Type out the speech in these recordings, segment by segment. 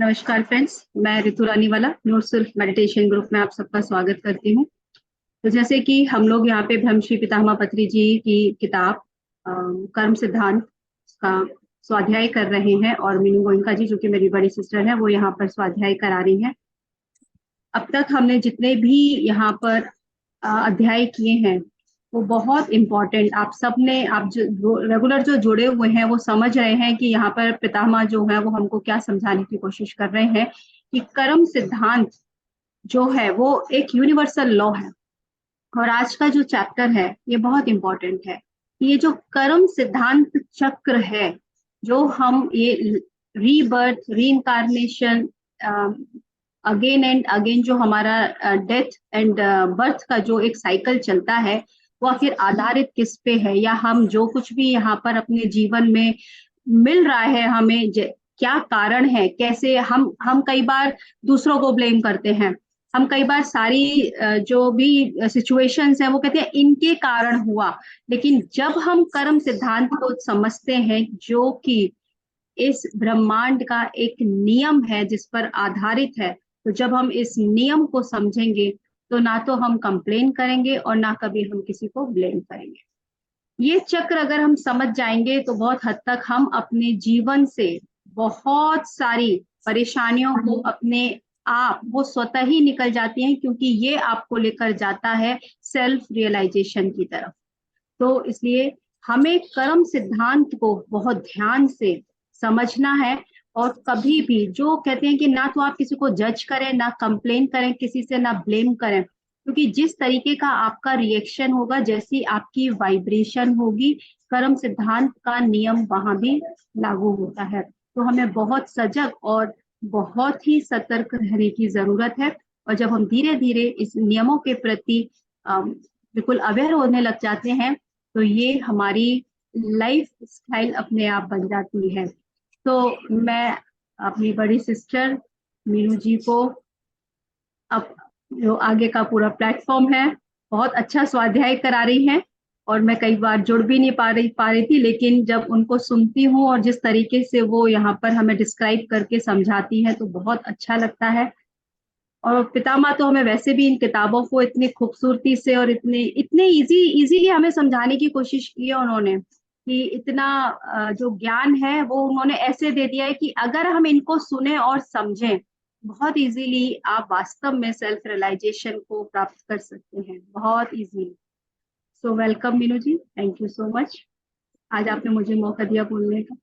नमस्कार फ्रेंड्स। मैं रितु रानीवाला नोट सेल्फ मेडिटेशन ग्रुप में आप सबका स्वागत करती हूँ। तो जैसे कि हम लोग यहाँ पे ब्रह्मश्री पितामह पत्री जी की किताब कर्म सिद्धांत का स्वाध्याय कर रहे हैं और मीनू गोइंका जी जो कि मेरी बड़ी सिस्टर है वो यहाँ पर स्वाध्याय करा रही हैं। अब तक हमने जितने भी यहाँ पर अध्याय किए हैं वो बहुत इम्पोर्टेंट, आप सबने आप जो रेगुलर जो जुड़े हुए हैं वो समझ रहे हैं कि यहाँ पर पितामह जो है वो हमको क्या समझाने की कोशिश कर रहे हैं कि कर्म सिद्धांत जो है वो एक यूनिवर्सल लॉ है। और आज का जो चैप्टर है ये बहुत इंपॉर्टेंट है। ये जो कर्म सिद्धांत चक्र है, जो हम ये rebirth reincarnation, again and again जो हमारा डेथ एंड बर्थ का जो एक साइकिल चलता है वो आखिर आधारित किस पे है, या हम जो कुछ भी यहाँ पर अपने जीवन में मिल रहा है हमें क्या कारण है, कैसे हम कई बार दूसरों को ब्लेम करते हैं। हम कई बार सारी जो भी सिचुएशंस हैं वो कहते हैं इनके कारण हुआ। लेकिन जब हम कर्म सिद्धांत को समझते हैं जो कि इस ब्रह्मांड का एक नियम है जिस पर आधारित है, तो जब हम इस नियम को समझेंगे तो ना तो हम कंप्लेन करेंगे और ना कभी हम किसी को ब्लेम करेंगे। ये चक्र अगर हम समझ जाएंगे तो बहुत हद तक हम अपने जीवन से बहुत सारी परेशानियों को अपने आप वो स्वतः ही निकल जाती हैं, क्योंकि ये आपको लेकर जाता है सेल्फ रियलाइजेशन की तरफ। तो इसलिए हमें कर्म सिद्धांत को बहुत ध्यान से समझना है। और कभी भी जो कहते हैं कि ना तो आप किसी को जज करें, ना कंप्लेन करें किसी से, ना ब्लेम करें, क्योंकि जिस तरीके का आपका रिएक्शन होगा, जैसी आपकी वाइब्रेशन होगी, कर्म सिद्धांत का नियम वहां भी लागू होता है। तो हमें बहुत सजग और बहुत ही सतर्क रहने की जरूरत है। और जब हम धीरे धीरे इस नियमों के प्रति बिल्कुल अवेयर होने लग जाते हैं तो ये हमारी लाइफ स्टाइल अपने आप बन जाती है। तो मैं अपनी बड़ी सिस्टर मीनू जी को अब जो आगे का पूरा प्लेटफॉर्म है, बहुत अच्छा स्वाध्याय करा रही हैं। और मैं कई बार जुड़ भी नहीं पा रही थी, लेकिन जब उनको सुनती हूँ और जिस तरीके से वो यहाँ पर हमें डिस्क्राइब करके समझाती है तो बहुत अच्छा लगता है। और पितामह तो हमें वैसे भी इन किताबों को इतनी खूबसूरती से और इतने इतने इजीली हमें समझाने की कोशिश की है उन्होंने, कि इतना जो ज्ञान है वो उन्होंने ऐसे दे दिया है कि अगर हम इनको सुने और समझें, बहुत इजीली आप वास्तव में सेल्फ रियलाइजेशन को प्राप्त कर सकते हैं, बहुत easily. So welcome Meenu ji, thank you so much. आज आपने मुझे मौका दिया बोलने का।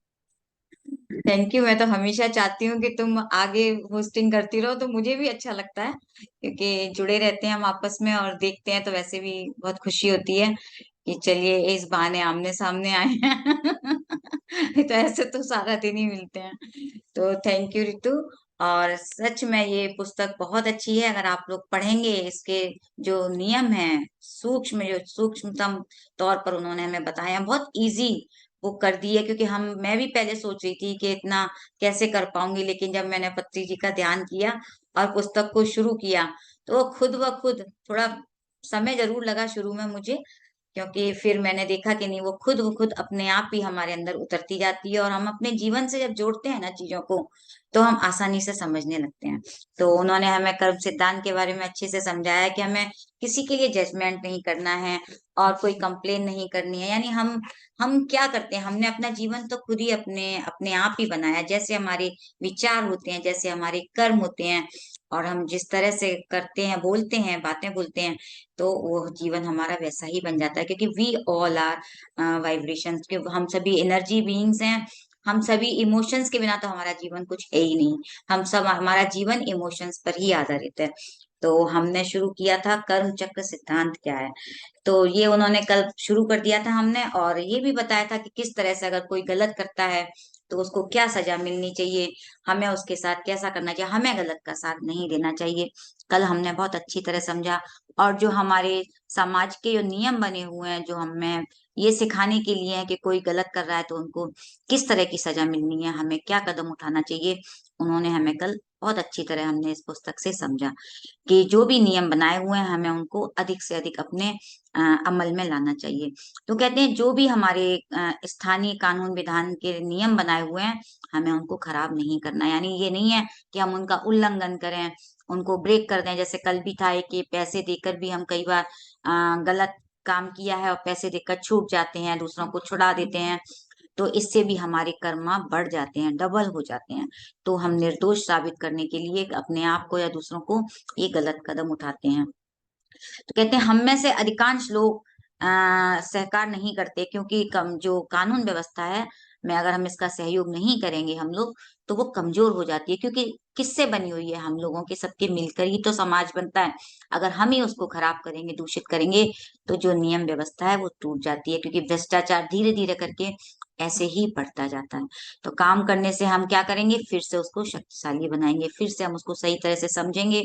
Thank you. मैं तो हमेशा चाहती हूँ कि तुम आगे होस्टिंग करती रहो, तो मुझे भी अच्छा लगता है क्योंकि जुड़े रहते हैं हम आपस में और देखते हैं तो वैसे भी बहुत खुशी होती है कि चलिए इस बहाने आमने सामने आए हैं। तो ऐसे तो सारा दिन ही मिलते हैं। तो थैंक यू रितु। और सच में ये पुस्तक बहुत अच्छी है। अगर आप लोग पढ़ेंगे इसके जो नियम हैं, सूक्ष्म जो सूक्ष्मतम तौर पर उन्होंने हमें बताया, बहुत इजी वो कर दी है। क्योंकि मैं भी पहले सोच रही थी कि इतना कैसे कर पाऊंगी, लेकिन जब मैंने पत्री जी का ध्यान किया और पुस्तक को शुरू किया तो वो खुद ब खुद, थोड़ा समय जरूर लगा शुरू में मुझे, क्योंकि फिर मैंने देखा कि नहीं, वो खुद ब खुद अपने आप ही हमारे अंदर उतरती जाती है। और हम अपने जीवन से जब जोड़ते हैं ना चीजों को, तो हम आसानी से समझने लगते हैं। तो उन्होंने हमें कर्म सिद्धांत के बारे में अच्छे से समझाया कि हमें किसी के लिए जजमेंट नहीं करना है और कोई कंप्लेन नहीं करनी है। यानी हम क्या करते हैं, हमने अपना जीवन तो खुद ही अपने अपने आप ही बनाया। जैसे हमारे विचार होते हैं, जैसे हमारे कर्म होते हैं, और हम जिस तरह से करते हैं, बोलते हैं, बातें बोलते हैं, तो वो जीवन हमारा वैसा ही बन जाता है। क्योंकि वी ऑल आर वाइब्रेशंस के, हम सभी एनर्जी बीइंग्स हैं। हम सभी इमोशंस के बिना तो हमारा जीवन कुछ है ही नहीं। हम सब, हमारा जीवन इमोशंस पर ही आधारित है। तो हमने शुरू किया था कर्म चक्र सिद्धांत क्या है, तो ये उन्होंने कल शुरू कर दिया था हमने। और ये भी बताया था कि किस तरह से अगर कोई गलत करता है तो उसको क्या सजा मिलनी चाहिए, हमें उसके साथ कैसा करना चाहिए, हमें गलत का साथ नहीं देना चाहिए। कल हमने बहुत अच्छी तरह समझा। और जो हमारे समाज के जो नियम बने हुए हैं, जो हमें ये सिखाने के लिए है कि कोई गलत कर रहा है तो उनको किस तरह की सजा मिलनी है, हमें क्या कदम उठाना चाहिए, उन्होंने हमें कल बहुत अच्छी तरह हमने इस पुस्तक से समझा कि जो भी नियम बनाए हुए हैं हमें उनको अधिक से अधिक अपने अमल में लाना चाहिए। तो कहते हैं जो भी हमारे स्थानीय कानून विधान के नियम बनाए हुए हैं हमें उनको खराब नहीं करना, यानी ये नहीं है कि हम उनका उल्लंघन करें, उनको ब्रेक कर दें। जैसे कल भी था कि पैसे देकर भी हम कई बार गलत काम किया है और पैसे देकर छूट जाते हैं, दूसरों को छुड़ा देते हैं, तो इससे भी हमारे कर्मा बढ़ जाते हैं, डबल हो जाते हैं। तो हम निर्दोष साबित करने के लिए अपने आप को या दूसरों को ये गलत कदम उठाते हैं। तो कहते हैं हम में से अधिकांश लोग सहकार नहीं करते, क्योंकि कम जो कानून व्यवस्था है में अगर हम इसका सहयोग नहीं करेंगे हम लोग, तो वो कमजोर हो जाती है, क्योंकि किससे बनी हुई है, हम लोगों के सबके मिलकर ही तो समाज बनता है। अगर हम ही उसको खराब करेंगे, दूषित करेंगे, तो जो नियम व्यवस्था है वो टूट जाती है, क्योंकि भ्रष्टाचार धीरे धीरे करके ऐसे ही बढ़ता जाता है। तो काम करने से हम क्या करेंगे, फिर से उसको शक्तिशाली बनाएंगे, फिर से हम उसको सही तरह से समझेंगे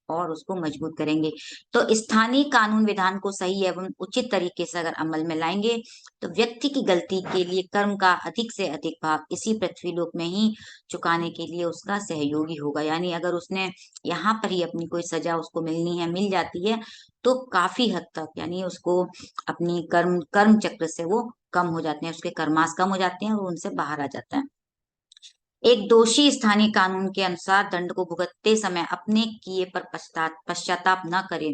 और उसको मजबूत करेंगे। तो स्थानीय कानून विधान को सही एवं उचित तरीके से अगर अमल में लाएंगे, तो व्यक्ति की गलती के लिए कर्म का अधिक से अधिक भाग इसी पृथ्वी लोक में ही चुकाने के लिए उसका सहयोगी होगा। यानी अगर उसने यहाँ पर ही अपनी कोई सजा उसको मिलनी है, मिल जाती है, तो काफी हद तक यानी उसको अपनी कर्म कर्म चक्र से वो कम हो जाते हैं, उसके कर्मास कम हो जाते हैं और उनसे बाहर आ जाता है। एक दोषी स्थानीय कानून के अनुसार दंड को भुगतते समय अपने किए पर पश्चाताप न करे,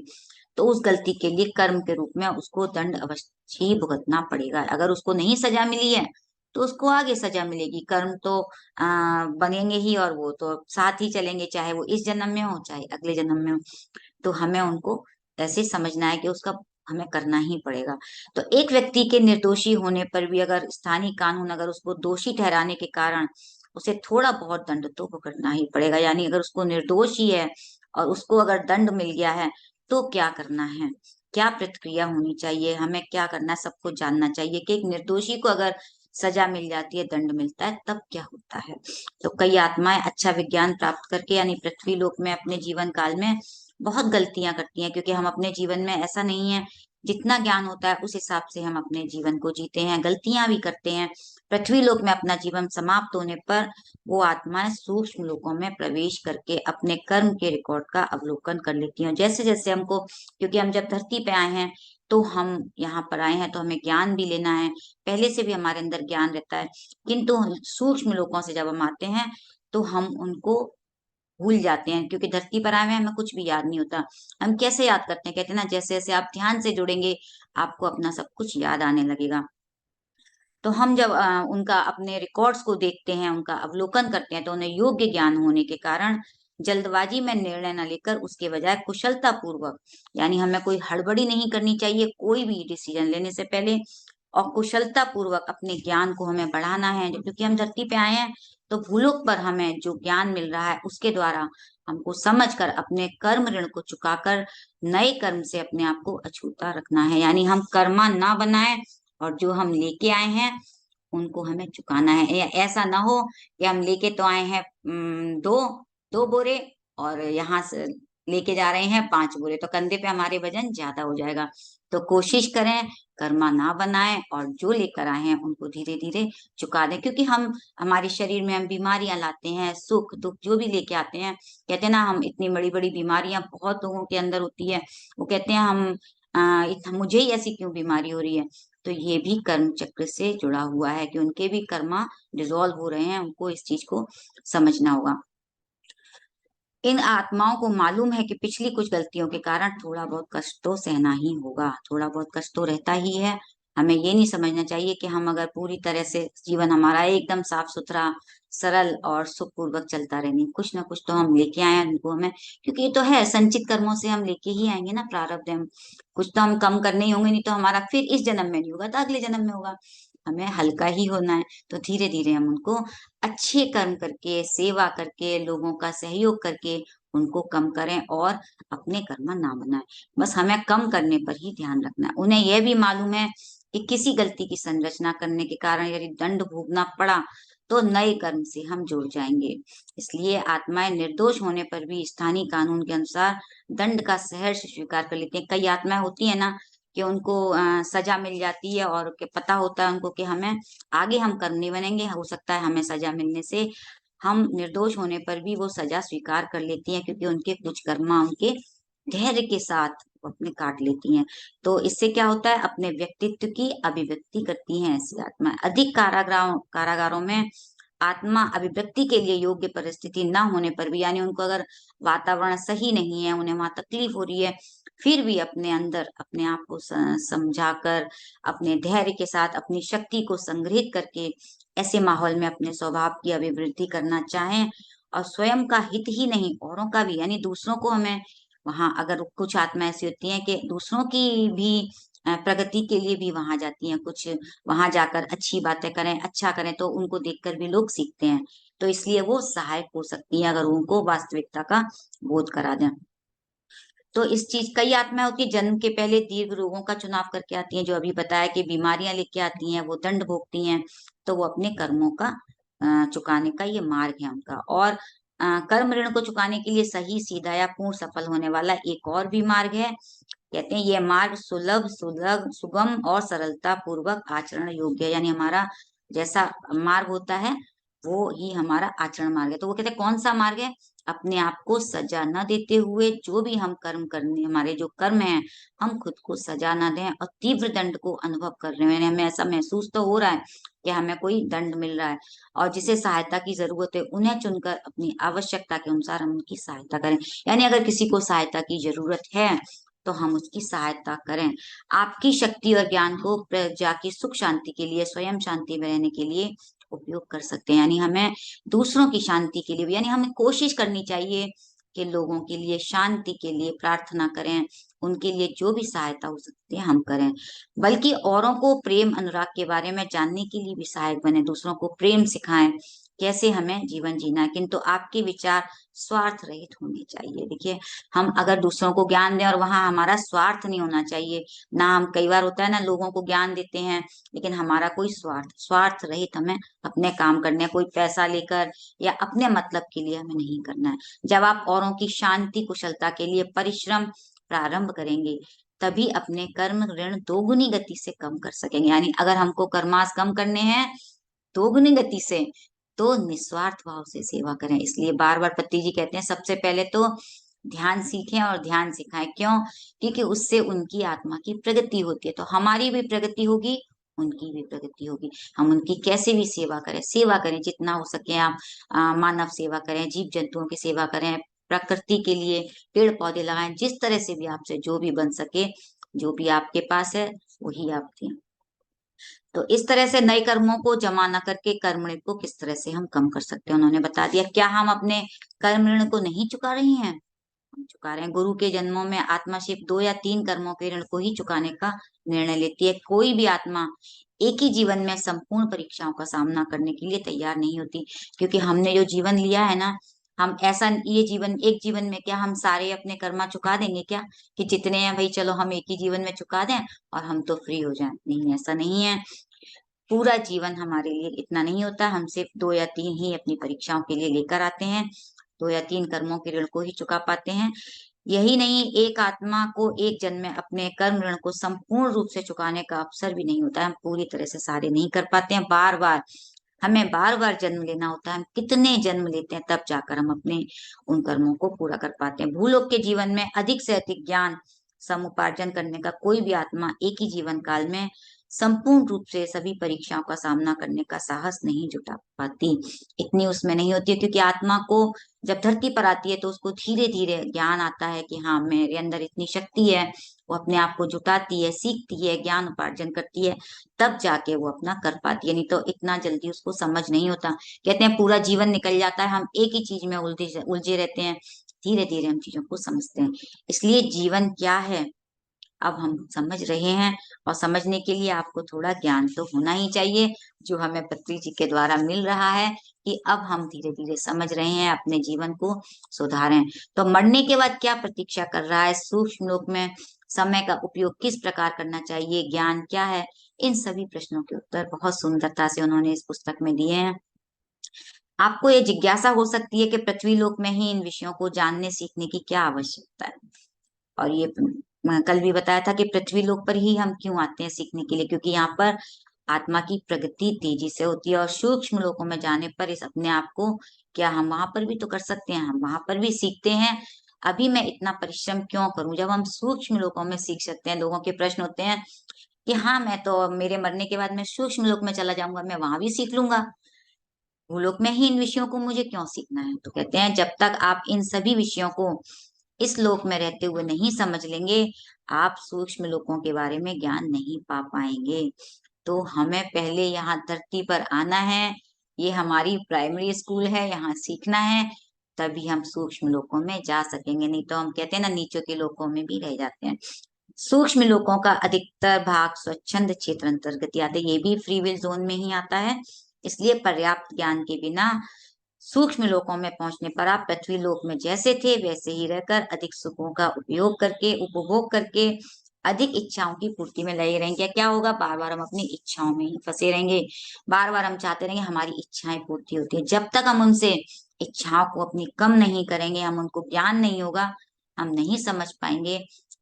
तो उस गलती के लिए कर्म के रूप में उसको दंड अवश्य ही भुगतना पड़ेगा। अगर उसको नहीं सजा मिली है तो उसको आगे सजा मिलेगी। कर्म तो बनेंगे ही और वो तो साथ ही चलेंगे, चाहे वो इस जन्म में हो चाहे अगले जन्म में हो। तो हमें उनको ऐसे समझना है कि उसका हमें करना ही पड़ेगा। तो एक व्यक्ति के निर्दोषी होने पर भी अगर स्थानीय कानून अगर उसको दोषी ठहराने के कारण उसे थोड़ा बहुत दंड तो भुगतना ही पड़ेगा, यानी अगर उसको निर्दोष ही है और उसको अगर दंड मिल गया है तो क्या करना है, क्या प्रतिक्रिया होनी चाहिए, हमें क्या करना है, सबको जानना चाहिए कि एक निर्दोषी को अगर सजा मिल जाती है, दंड मिलता है, तब क्या होता है। तो कई आत्माएं अच्छा विज्ञान प्राप्त करके यानी पृथ्वी लोक में अपने जीवन काल में बहुत गलतियां करती हैं, क्योंकि हम अपने जीवन में ऐसा नहीं है, जितना ज्ञान होता है उस हिसाब से हम अपने जीवन को जीते हैं, गलतियां भी करते हैं। पृथ्वी लोक में अपना जीवन समाप्त होने पर वो आत्माएं सूक्ष्म लोकों में प्रवेश करके अपने कर्म के रिकॉर्ड का अवलोकन कर लेती हैं। जैसे जैसे हमको, क्योंकि हम जब धरती पे आए हैं तो हम यहाँ पर आए हैं तो हमें ज्ञान भी लेना है, पहले से भी हमारे अंदर ज्ञान रहता है, किंतु सूक्ष्म लोकों से जब हम आते हैं तो हम उनको भूल जाते हैं, क्योंकि धरती पर आए हुए हैं, हमें कुछ भी याद नहीं होता। हम कैसे याद करते हैं, कहते हैं ना जैसे जैसे आप ध्यान से जुड़ेंगे आपको अपना सब कुछ याद आने लगेगा। तो हम जब उनका अपने रिकॉर्ड्स को देखते हैं, उनका अवलोकन करते हैं, तो उन्हें योग्य ज्ञान होने के कारण जल्दबाजी में निर्णय न लेकर उसके बजाय कुशलता पूर्वक, यानी हमें कोई हड़बड़ी नहीं करनी चाहिए कोई भी डिसीजन लेने से पहले, और कुशलता पूर्वक अपने ज्ञान को हमें बढ़ाना है, क्योंकि हम धरती पे आए हैं। तो भूलोक पर हमें जो ज्ञान मिल रहा है उसके द्वारा हमको समझकर अपने कर्म ऋण को चुकाकर नए कर्म से अपने आप को अछूता रखना है, यानी हम कर्मा ना बनाए और जो हम लेके आए हैं उनको हमें चुकाना है। ऐसा ना हो कि हम लेके तो आए हैं दो दो बोरे और यहाँ से लेके जा रहे हैं 5 बोरे, तो कंधे पे हमारे वजन ज्यादा हो जाएगा। तो कोशिश करें कर्मा ना बनाएं और जो लेकर आए हैं उनको धीरे धीरे चुका दें, क्योंकि हम हमारे शरीर में हम बीमारियां लाते हैं, सुख दुख जो भी लेके आते हैं। कहते हैं ना हम इतनी बड़ी बड़ी बीमारियां बहुत लोगों के अंदर होती है, वो कहते हैं हम मुझे ही ऐसी क्यों बीमारी हो रही है, तो ये भी कर्म चक्र से जुड़ा हुआ है कि उनके भी कर्मा डिसॉल्व हो रहे हैं, उनको इस चीज को समझना होगा। इन आत्माओं को मालूम है कि पिछली कुछ गलतियों के कारण थोड़ा बहुत कष्ट तो सहना ही होगा, थोड़ा बहुत कष्ट तो रहता ही है। हमें ये नहीं समझना चाहिए कि हम अगर पूरी तरह से जीवन हमारा एकदम साफ सुथरा सरल और सुखपूर्वक चलता रहेंगे, कुछ ना कुछ तो हम लेके आए हैं उनको हमें, क्योंकि ये तो है संचित कर्मों से हम लेके ही आएंगे ना, प्रारब्ध हम कुछ तो हम कम करने ही होंगे, नहीं तो हमारा फिर इस जन्म में नहीं होगा तो अगले जन्म में होगा। हमें हल्का ही होना है, तो धीरे धीरे हम उनको अच्छे कर्म करके सेवा करके लोगों का सहयोग करके उनको कम करें और अपने कर्म ना बनाएं। बस हमें कम करने पर ही ध्यान रखना है। उन्हें यह भी मालूम है कि किसी गलती की संरचना करने के कारण यदि दंड भोगना पड़ा तो नए कर्म से हम जुड़ जाएंगे। इसलिए आत्माएं निर्दोष होने पर भी स्थानीय कानून के अनुसार दंड का सहर्ष स्वीकार कर लेते हैं। कई आत्माएं होती है ना कि उनको सजा मिल जाती है और के पता होता है उनको कि हमें आगे हम कर्म नहीं बनेंगे, हो सकता है हमें सजा मिलने से हम निर्दोष होने पर भी वो सजा स्वीकार कर लेती हैं, क्योंकि उनके कुछ कर्मा उनके धैर्य के साथ वो अपने काट लेती हैं। तो इससे क्या होता है, अपने व्यक्तित्व की अभिव्यक्ति करती हैं ऐसी आत्मा। अधिक कारागारों में आत्मा अभिव्यक्ति के लिए योग्य परिस्थिति ना होने पर भी, यानी उनको अगर वातावरण सही नहीं है, उन्हें वहां तकलीफ हो रही है, फिर भी अपने अंदर अपने आप को समझाकर, अपने धैर्य के साथ अपनी शक्ति को संग्रहित करके ऐसे माहौल में अपने स्वभाव की अभिवृद्धि करना चाहें, और स्वयं का हित ही नहीं औरों का भी, यानी दूसरों को हमें वहां, अगर कुछ आत्मा ऐसी होती हैं कि दूसरों की भी प्रगति के लिए भी वहां जाती हैं, कुछ वहां जाकर अच्छी बातें करें, अच्छा करें, तो उनको देखकर भी लोग सीखते हैं। तो इसलिए वो सहायक हो सकती है अगर उनको वास्तविकता का बोध करा दें। तो इस चीज, कई आत्माएं होती है जन्म के पहले दीर्घ रोगों का चुनाव करके आती हैं, जो अभी बताया कि बीमारियां लेके आती हैं, वो दंड भोगती हैं, तो वो अपने कर्मों का चुकाने का ये मार्ग है उनका। और कर्म ऋण को चुकाने के लिए सही, सीधा या पूर्ण सफल होने वाला एक और भी मार्ग है। कहते हैं ये मार्ग सुलभ, सुलभ, सुगम और सरलता पूर्वक आचरण योग्य है, यानी हमारा जैसा मार्ग होता है वो ही हमारा आचरण मार्ग है। तो वो कहते हैं कौन सा मार्ग है, अपने आप को सजा न देते हुए जो भी हम कर्म करने, हमारे जो कर्म हैं, हम खुद को सजा न दें और तीव्र दंड को अनुभव कर रहे हैं, हमें ऐसा महसूस तो हो रहा है कि हमें कोई दंड मिल रहा है, और जिसे सहायता की जरूरत है उन्हें चुनकर अपनी आवश्यकता के अनुसार हम उनकी सहायता करें। यानी अगर किसी को सहायता की जरूरत है तो हम उसकी सहायता करें। आपकी शक्ति और ज्ञान को प्रजा की सुख शांति के लिए, स्वयं शांति में रहने के लिए उपयोग कर सकते हैं। यानी हमें दूसरों की शांति के लिए भी, यानी हमें कोशिश करनी चाहिए कि लोगों के लिए शांति के लिए प्रार्थना करें, उनके लिए जो भी सहायता हो सकती है हम करें, बल्कि औरों को प्रेम अनुराग के बारे में जानने के लिए भी सहायक बने, दूसरों को प्रेम सिखाएं, कैसे हमें जीवन जीना है। किंतु आपके विचार स्वार्थ रहित होने चाहिए। देखिए, हम अगर दूसरों को ज्ञान दें और वहां हमारा स्वार्थ नहीं होना चाहिए ना, हम कई बार होता है ना, लोगों को ज्ञान देते हैं लेकिन हमारा कोई स्वार्थ रहित हमें अपने काम करने हैं, कोई पैसा लेकर या अपने मतलब के लिए हमें नहीं करना है। जब आप औरों की शांति कुशलता के लिए परिश्रम प्रारंभ करेंगे, तभी अपने कर्म ऋण दोगुनी गति से कम कर सकेंगे। यानी अगर हमको कर्मास कम करने हैं दोगुनी गति से, तो निस्वार्थ भाव से सेवा करें। इसलिए बार बार पति जी कहते हैं सबसे पहले तो ध्यान सीखें और ध्यान सिखाएं। क्यों? क्योंकि उससे उनकी आत्मा की प्रगति होती है, तो हमारी भी प्रगति होगी, उनकी भी प्रगति होगी। हम उनकी कैसे भी सेवा करें जितना हो सके आप। मानव सेवा करें, जीव जंतुओं की सेवा करें, प्रकृति के लिए पेड़ पौधे लगाएं, जिस तरह से भी आपसे जो भी बन सके, जो भी आपके पास है वही आप दें। तो इस तरह से नए कर्मों को जमा न करके कर्म ऋण को किस तरह से हम कम कर सकते हैं, उन्होंने बता दिया। क्या हम अपने कर्म ऋण को नहीं चुका रहे हैं? हम चुका रहे हैं। गुरु के जन्मों में आत्मा सिर्फ 2 या 3 कर्मों के ऋण को ही चुकाने का निर्णय लेती है। कोई भी आत्मा एक ही जीवन में संपूर्ण परीक्षाओं का सामना करने के लिए तैयार नहीं होती, क्योंकि हमने जो जीवन लिया है ना, हम ऐसा, ये जीवन, एक जीवन में क्या हम सारे अपने कर्मा चुका देंगे क्या, कि जितने हैं भाई चलो हम एक ही जीवन में चुका दें और हम तो फ्री हो जाएं? नहीं, ऐसा नहीं है। पूरा जीवन हमारे लिए इतना नहीं होता, हम सिर्फ 2 या 3 ही अपनी परीक्षाओं के लिए लेकर आते हैं, 2 या 3 कर्मों के ऋण को ही चुका पाते हैं। यही नहीं, एक आत्मा को एक जन्म में अपने कर्म ऋण को संपूर्ण रूप से चुकाने का अवसर भी नहीं होता है। हम पूरी तरह से सारे नहीं कर पाते हैं, बार बार हमें बार बार जन्म लेना होता है। हम कितने जन्म लेते हैं तब जाकर हम अपने उन कर्मों को पूरा कर पाते हैं। भूलोक के जीवन में अधिक से अधिक ज्ञान समुपार्जन करने का कोई भी आत्मा एक ही जीवन काल में संपूर्ण रूप से सभी परीक्षाओं का सामना करने का साहस नहीं जुटा पाती। इतनी उसमें नहीं होती है, क्योंकि आत्मा को जब धरती पर आती है तो उसको धीरे धीरे ज्ञान आता है कि हाँ मेरे अंदर इतनी शक्ति है। वो अपने आप को जुटाती है, सीखती है, ज्ञान उपार्जन करती है, तब जाके वो अपना कर पाती है, नहीं तो इतना जल्दी उसको समझ नहीं होता। कहते हैं पूरा जीवन निकल जाता है, हम एक ही चीज में उलझे उलझे रहते हैं, धीरे धीरे हम चीजों को समझते हैं। इसलिए जीवन क्या है अब हम समझ रहे हैं, और समझने के लिए आपको थोड़ा ज्ञान तो होना ही चाहिए, जो हमें पत्री जी के द्वारा मिल रहा है कि अब हम धीरे धीरे समझ रहे हैं, अपने जीवन को सुधारें। तो मरने के बाद क्या प्रतीक्षा कर रहा है, सूक्ष्म लोक में समय का उपयोग किस प्रकार करना चाहिए, ज्ञान क्या है, इन सभी प्रश्नों के उत्तर बहुत सुंदरता से उन्होंने इस पुस्तक में दिए हैं। आपको ये जिज्ञासा हो सकती है कि पृथ्वी लोक में ही इन विषयों को जानने सीखने की क्या आवश्यकता है। और ये कल भी बताया था कि पृथ्वी लोक पर ही हम क्यों आते हैं सीखने के लिए, क्योंकि यहाँ पर आत्मा की प्रगति तेजी से होती है। और सूक्ष्म लोकों में जाने पर इस अपने आप को, क्या हम वहां पर भी तो कर सकते हैं, हम वहां पर भी सीखते हैं। अभी मैं इतना परिश्रम क्यों करूं, जब हम सूक्ष्म लोकों में सीख सकते हैं। लोगों के प्रश्न होते हैं कि हाँ, मैं तो मेरे मरने के बाद मैं सूक्ष्म लोक में चला जाऊंगा, मैं वहां भी सीख लूंगा, भूलोक में ही इन विषयों को मुझे क्यों सीखना है। तो कहते हैं, जब तक आप इन सभी विषयों को इस लोक में रहते हुए नहीं समझ लेंगे, आप सूक्ष्म लोकों के बारे में ज्ञान नहीं पा पाएंगे। तो हमें पहले यहाँ धरती पर आना है, ये हमारी प्राइमरी स्कूल है, यहाँ सीखना है, तभी हम सूक्ष्म लोकों में जा सकेंगे। नहीं तो हम कहते हैं ना, नीचों के लोकों में भी रह जाते हैं। सूक्ष्म लोकों का अधिकतर भाग स्वच्छंद क्षेत्र अंतर्गत आते, ये भी फ्री विल जोन में ही आता है। इसलिए पर्याप्त ज्ञान के बिना सूक्ष्म लोकों में पहुंचने पर आप पृथ्वी लोक में जैसे थे वैसे ही रहकर अधिक सुखों का उपयोग करके, उपभोग करके, अधिक इच्छाओं की पूर्ति में लगे रहेंगे। क्या होगा, बार बार हम अपनी इच्छाओं में ही फंसे रहेंगे, बार बार हम चाहते रहेंगे हमारी इच्छाएं पूर्ति होती है। जब तक हम उनसे इच्छाओं को अपनी कम नहीं करेंगे, हम उनको ज्ञान नहीं होगा, हम नहीं समझ पाएंगे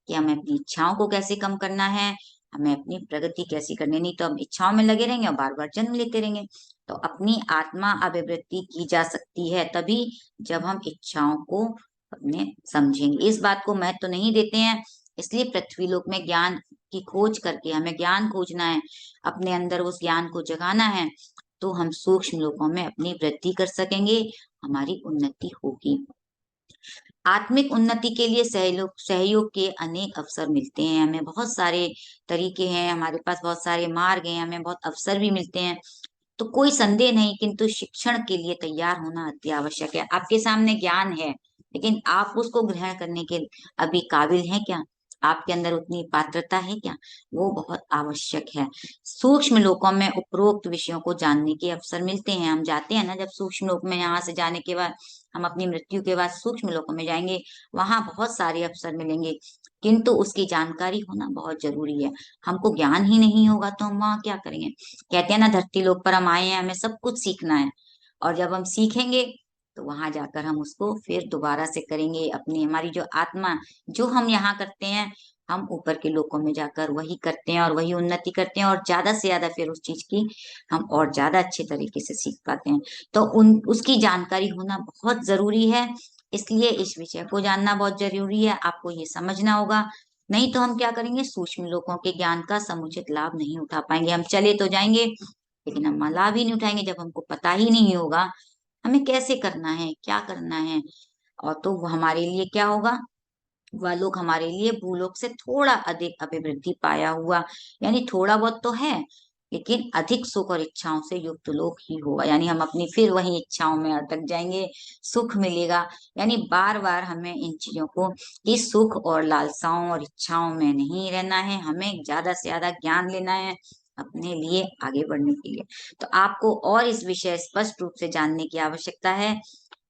कि हमें अपनी इच्छाओं को कैसे कम करना है, हमें अपनी प्रगति कैसी करनी है। नहीं तो हम इच्छाओं में लगे रहेंगे और बार बार जन्म लेते रहेंगे। तो अपनी आत्मा अभिवृद्धि की जा सकती है तभी, जब हम इच्छाओं को अपने समझेंगे। इस बात को महत्व तो नहीं देते हैं, इसलिए पृथ्वी लोक में ज्ञान की खोज करके हमें ज्ञान खोजना है, अपने अंदर उस ज्ञान को जगाना है, तो हम सूक्ष्म लोकों में अपनी वृद्धि कर सकेंगे, हमारी उन्नति होगी। आत्मिक उन्नति के लिए सहयोग सहयोग के अनेक अवसर मिलते हैं, हमें बहुत सारे तरीके हैं, हमारे पास बहुत सारे मार्ग हैं, हमें बहुत अवसर भी मिलते हैं। तो कोई संदेह नहीं, किंतु शिक्षण के लिए तैयार होना अति आवश्यक है। आपके सामने ज्ञान है, लेकिन आप उसको ग्रहण करने के अभी काबिल हैं क्या, आपके अंदर उतनी पात्रता है क्या, वो बहुत आवश्यक है। सूक्ष्म लोकों में उपरोक्त विषयों को जानने के अवसर मिलते हैं। हम जाते हैं ना, जब सूक्ष्म लोक में, यहाँ से जाने के बाद हम अपनी मृत्यु के बाद सूक्ष्म लोकों में जाएंगे, वहां बहुत सारे अवसर मिलेंगे, किंतु उसकी जानकारी होना बहुत जरूरी है। हमको ज्ञान ही नहीं होगा तो हम वहां क्या करेंगे। कहते हैं ना, धरती लोक पर हम आए हैं, हमें सब कुछ सीखना है, और जब हम सीखेंगे तो वहां जाकर हम उसको फिर दोबारा से करेंगे। अपनी हमारी जो आत्मा, जो हम यहाँ करते हैं, हम ऊपर के लोकों में जाकर वही करते हैं और वही उन्नति करते हैं, और ज्यादा से ज्यादा फिर उस चीज की हम और ज्यादा अच्छे तरीके से सीख पाते हैं। तो उन उसकी जानकारी होना बहुत जरूरी है, इसलिए इस विषय को जानना बहुत जरूरी है, आपको ये समझना होगा। नहीं तो हम क्या करेंगे, सूक्ष्म लोकों के ज्ञान का समुचित लाभ नहीं उठा पाएंगे। हम चले तो जाएंगे, लेकिन हम लाभ ही नहीं उठाएंगे, जब हमको पता ही नहीं होगा हमें कैसे करना है, क्या करना है। और तो वो हमारे लिए क्या होगा, वह लोग हमारे लिए भूलोक से थोड़ा अधिक अभिवृद्धि पाया हुआ, यानी थोड़ा बहुत तो है, लेकिन अधिक सुख और इच्छाओं से युक्त लोग ही होगा। यानी हम अपनी फिर वही इच्छाओं में अटक जाएंगे, सुख मिलेगा। यानी बार बार हमें इन चीजों को, इस सुख और लालसाओं और इच्छाओं में नहीं रहना है, हमें ज्यादा से ज्यादा ज्ञान लेना है अपने लिए आगे बढ़ने के लिए। तो आपको और इस विषय स्पष्ट रूप से जानने की आवश्यकता है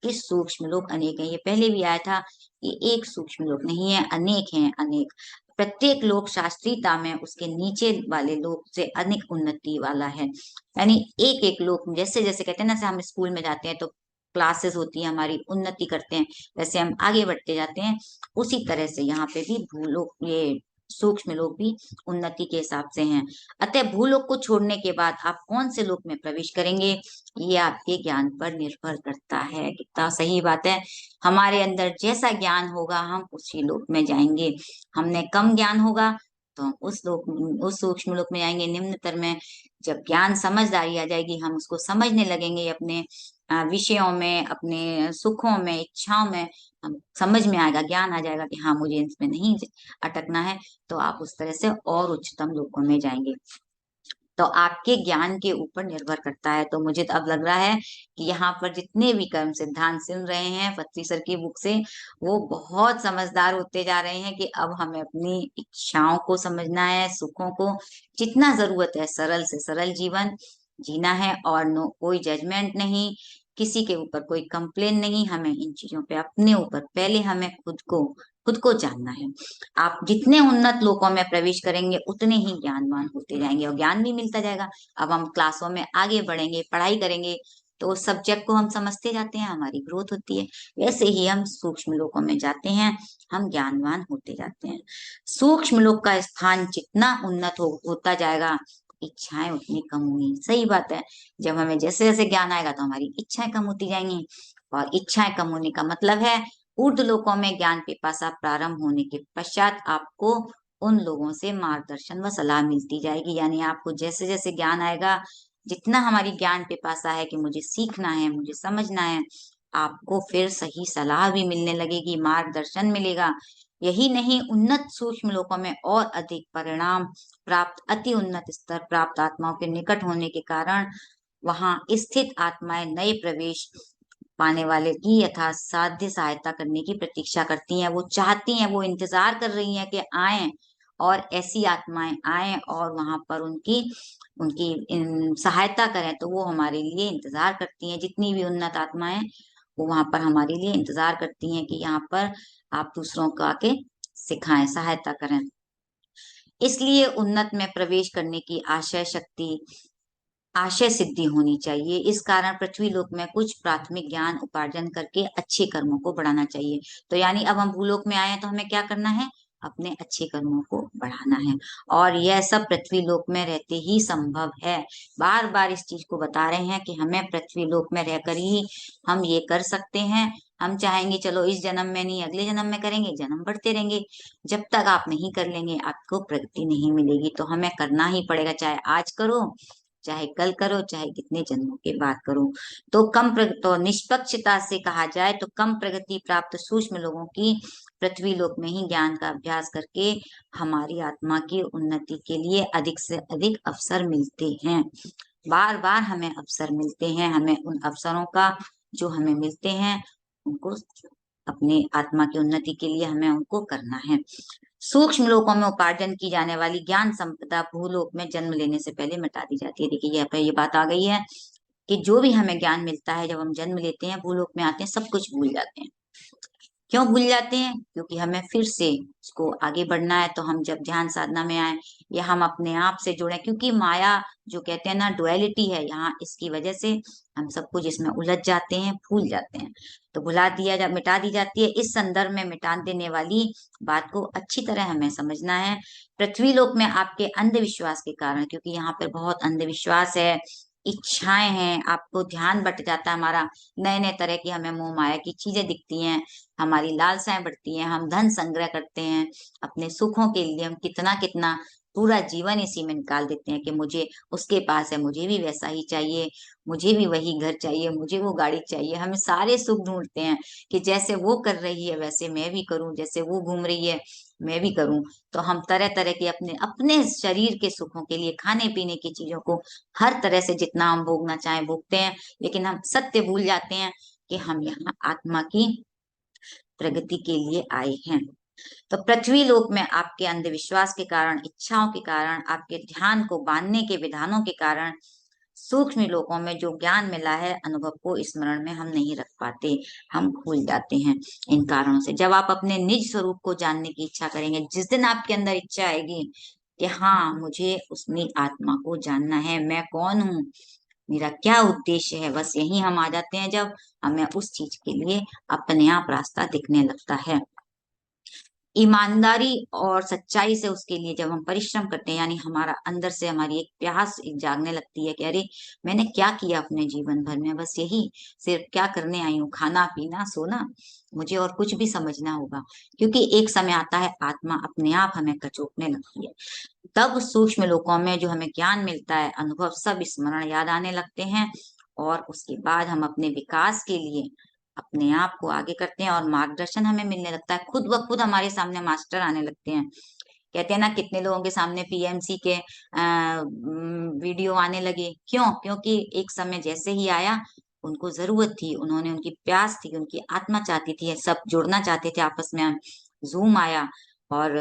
कि सूक्ष्म लोक अनेक है। ये पहले भी आया था, ये एक सूक्ष्म लोक नहीं है, अनेक हैं, अनेक। प्रत्येक लोक शास्त्रीयता में उसके नीचे वाले लोक से अनेक उन्नति वाला है। यानी एक एक लोक, जैसे जैसे कहते हैं ना, जैसे हम स्कूल में जाते हैं तो क्लासेस होती है, हमारी उन्नति करते हैं, वैसे हम आगे बढ़ते जाते हैं। उसी तरह से यहाँ पे भी भूलोक, ये सूक्ष्म लोक भी उन्नति के हिसाब से हैं। अतः भूलोक को छोड़ने के बाद आप कौन से लोक में प्रवेश करेंगे, ये आपके ज्ञान पर निर्भर करता है। कितना सही बात है, हमारे अंदर जैसा ज्ञान होगा हम उसी लोक में जाएंगे। हमने कम ज्ञान होगा तो हम उस सूक्ष्म लोक में जाएंगे, निम्नतर में। जब ज्ञान समझदारी आ जाएगी, हम उसको समझने लगेंगे, अपने विषयों में, अपने सुखों में, इच्छाओं में हम समझ में आएगा, ज्ञान आ जाएगा कि हाँ, मुझे इसमें नहीं अटकना है, तो आप उस तरह से और उच्चतम लोकों में जाएंगे। तो आपके ज्ञान के ऊपर निर्भर करता है। तो मुझे तो अब लग रहा है कि यहाँ पर जितने भी कर्म सिद्धांत सुन रहे हैं पत्री सर की बुक से, वो बहुत समझदार होते जा रहे हैं कि अब हमें अपनी इच्छाओं को समझना है, सुखों को, जितना जरूरत है सरल से सरल जीवन जीना है, और नो कोई जजमेंट नहीं, किसी के ऊपर कोई कंप्लेन नहीं। हमें इन चीजों पे अपने ऊपर पहले हमें खुद को जानना है। आप जितने उन्नत लोकों में प्रवेश करेंगे उतने ही ज्ञानवान होते जाएंगे, और ज्ञान भी मिलता जाएगा। अब हम क्लासों में आगे बढ़ेंगे, पढ़ाई करेंगे, तो उस सब्जेक्ट को हम समझते जाते हैं, हमारी ग्रोथ होती है। वैसे ही हम सूक्ष्म लोकों में जाते हैं, हम ज्ञानवान होते जाते हैं। सूक्ष्म लोक का स्थान जितना उन्नत होता जाएगा, इच्छाएं उतनी कम होंगी। सही बात है, जब हमें जैसे जैसे ज्ञान आएगा तो हमारी इच्छाएं कम होती जाएंगी, और इच्छाएं कम होने का मतलब है ऊर्ध्व लोकों में ज्ञान पिपासा प्रारंभ होने के पश्चात आपको उन लोगों से मार्गदर्शन व सलाह मिलती जाएगी। यानी आपको जैसे जैसे ज्ञान आएगा, जितना हमारी ज्ञान पिपासा है कि मुझे सीखना है, मुझे समझना है, आपको फिर सही सलाह भी मिलने लगेगी, मार्गदर्शन मिलेगा। यही नहीं, उन्नत सूक्ष्म लोकों में और अधिक परिणाम प्राप्त अति उन्नत स्तर प्राप्त आत्माओं के निकट होने के कारण वहां स्थित आत्माएं नए प्रवेश पाने वाले की यथासाध्य सहायता करने की प्रतीक्षा करती हैं। वो चाहती हैं, वो इंतजार कर रही हैं कि आए और ऐसी आत्माएं आए और वहां पर उनकी उनकी सहायता करें। तो वो हमारे लिए इंतजार करती हैं, जितनी भी उन्नत आत्माएं वो वहां पर हमारे लिए इंतजार करती हैं कि यहाँ पर आप दूसरों को आके सिखाएं, सहायता करें। इसलिए उन्नत में प्रवेश करने की आशय सिद्धि होनी चाहिए। इस कारण पृथ्वी लोक में कुछ प्राथमिक ज्ञान उपार्जन करके अच्छे कर्मों को बढ़ाना चाहिए। तो यानी अब हम भूलोक में आए हैं तो हमें क्या करना है, अपने अच्छे कर्मों को बढ़ाना है, और यह सब पृथ्वी लोक में रहते ही संभव है। बार बार इस चीज को बता रहे हैं कि हमें पृथ्वी लोक में रहकर ही हम ये कर सकते हैं। हम चाहेंगे चलो इस जन्म में नहीं, अगले जन्म में करेंगे, जन्म बढ़ते रहेंगे। जब तक आप नहीं कर लेंगे आपको प्रगति नहीं मिलेगी। तो हमें करना ही पड़ेगा, चाहे आज करो, चाहे कल करो, चाहे कितने जन्मों के बाद करो। तो निष्पक्षता से कहा जाए तो कम प्रगति प्राप्त सूक्ष्म लोगों की पृथ्वी लोक में ही ज्ञान का अभ्यास करके हमारी आत्मा की उन्नति के लिए अधिक से अधिक अवसर मिलते हैं। बार बार हमें अवसर मिलते हैं, हमें उन अवसरों का जो हमें मिलते हैं उनको अपनी आत्मा की उन्नति के लिए हमें उनको करना है। सूक्ष्म लोकों में उपार्जन की जाने वाली ज्ञान संपदा भूलोक में जन्म लेने से पहले मिटा दी जाती है। देखिए यहाँ पे ये बात आ गई है कि जो भी हमें ज्ञान मिलता है जब हम जन्म लेते हैं, भूलोक में आते हैं, सब कुछ भूल जाते हैं। क्यों भूल जाते हैं? क्योंकि हमें फिर से इसको आगे बढ़ना है। तो हम जब ध्यान साधना में आए या हम अपने आप से जुड़े, क्योंकि माया जो कहते हैं ना, डुअलिटी है यहाँ, इसकी वजह से हम सब कुछ इसमें उलझ जाते हैं, भूल जाते हैं। तो भुला दिया जा मिटा दी जाती है। इस संदर्भ में मिटा देने वाली बात को अच्छी तरह हमें समझना है। पृथ्वी लोक में आपके अंधविश्वास के कारण, क्योंकि यहाँ पर बहुत अंधविश्वास है, इच्छाएं हैं, आपको ध्यान बट जाता है हमारा, नए नए तरह की हमें मोह माया की चीजें दिखती हैं, हमारी लालसाएं बढ़ती हैं, हम धन संग्रह करते हैं अपने सुखों के लिए, हम कितना कितना पूरा जीवन इसी में निकाल देते हैं कि मुझे उसके पास है, मुझे भी वैसा ही चाहिए, मुझे भी वही घर चाहिए, मुझे वो गाड़ी चाहिए। हम सारे सुख ढूंढते हैं कि जैसे वो कर रही है वैसे मैं भी करूं, जैसे वो घूम रही है मैं भी करूं। तो हम तरह तरह के अपने अपने शरीर के सुखों के लिए, खाने पीने की चीजों को हर तरह से जितना हम भोगना चाहें भोगते हैं, लेकिन हम सत्य भूल जाते हैं कि हम यहाँ आत्मा की प्रगति के लिए आए हैं। तो पृथ्वी लोक में आपके अंधविश्वास के कारण, इच्छाओं के कारण, आपके ध्यान को बांधने के विधानों के कारण सूक्ष्म लोकों में जो ज्ञान मिला है, अनुभव को स्मरण में हम नहीं रख पाते, हम भूल जाते हैं इन कारणों से। जब आप अपने निज स्वरूप को जानने की इच्छा करेंगे, जिस दिन आपके अंदर इच्छा आएगी कि हाँ मुझे उसनी आत्मा को जानना है, मैं कौन हूँ, मेरा क्या उद्देश्य है, बस यही हम आ जाते हैं जब हमें उस चीज के लिए अपने आप रास्ता दिखने लगता है। ईमानदारी और सच्चाई से उसके लिए जब हम परिश्रम करते हैं, यानी हमारा अंदर से हमारी एक प्यास एक जागने लगती है कि अरे मैंने क्या किया अपने जीवन भर में, बस यही सिर्फ क्या करने आई हूँ, खाना पीना सोना, मुझे और कुछ भी समझना होगा। क्योंकि एक समय आता है आत्मा अपने आप हमें कचोटने लगती है। तब सूक्ष्म लोकों में जो हमें ज्ञान मिलता है, अनुभव सब स्मरण याद आने लगते हैं, और उसके बाद हम अपने विकास के लिए अपने आप को आगे करते हैं और मार्गदर्शन हमें मिलने लगता है। खुद ब खुद हमारे सामने मास्टर आने लगते हैं। कहते हैं ना, कितने लोगों के सामने पीएमसी के वीडियो आने लगे, क्यों? क्योंकि एक समय जैसे ही आया, उनको जरूरत थी, उन्होंने, उनकी प्यास थी, उनकी आत्मा चाहती थी, सब जुड़ना चाहते थे आपस में। जूम आया और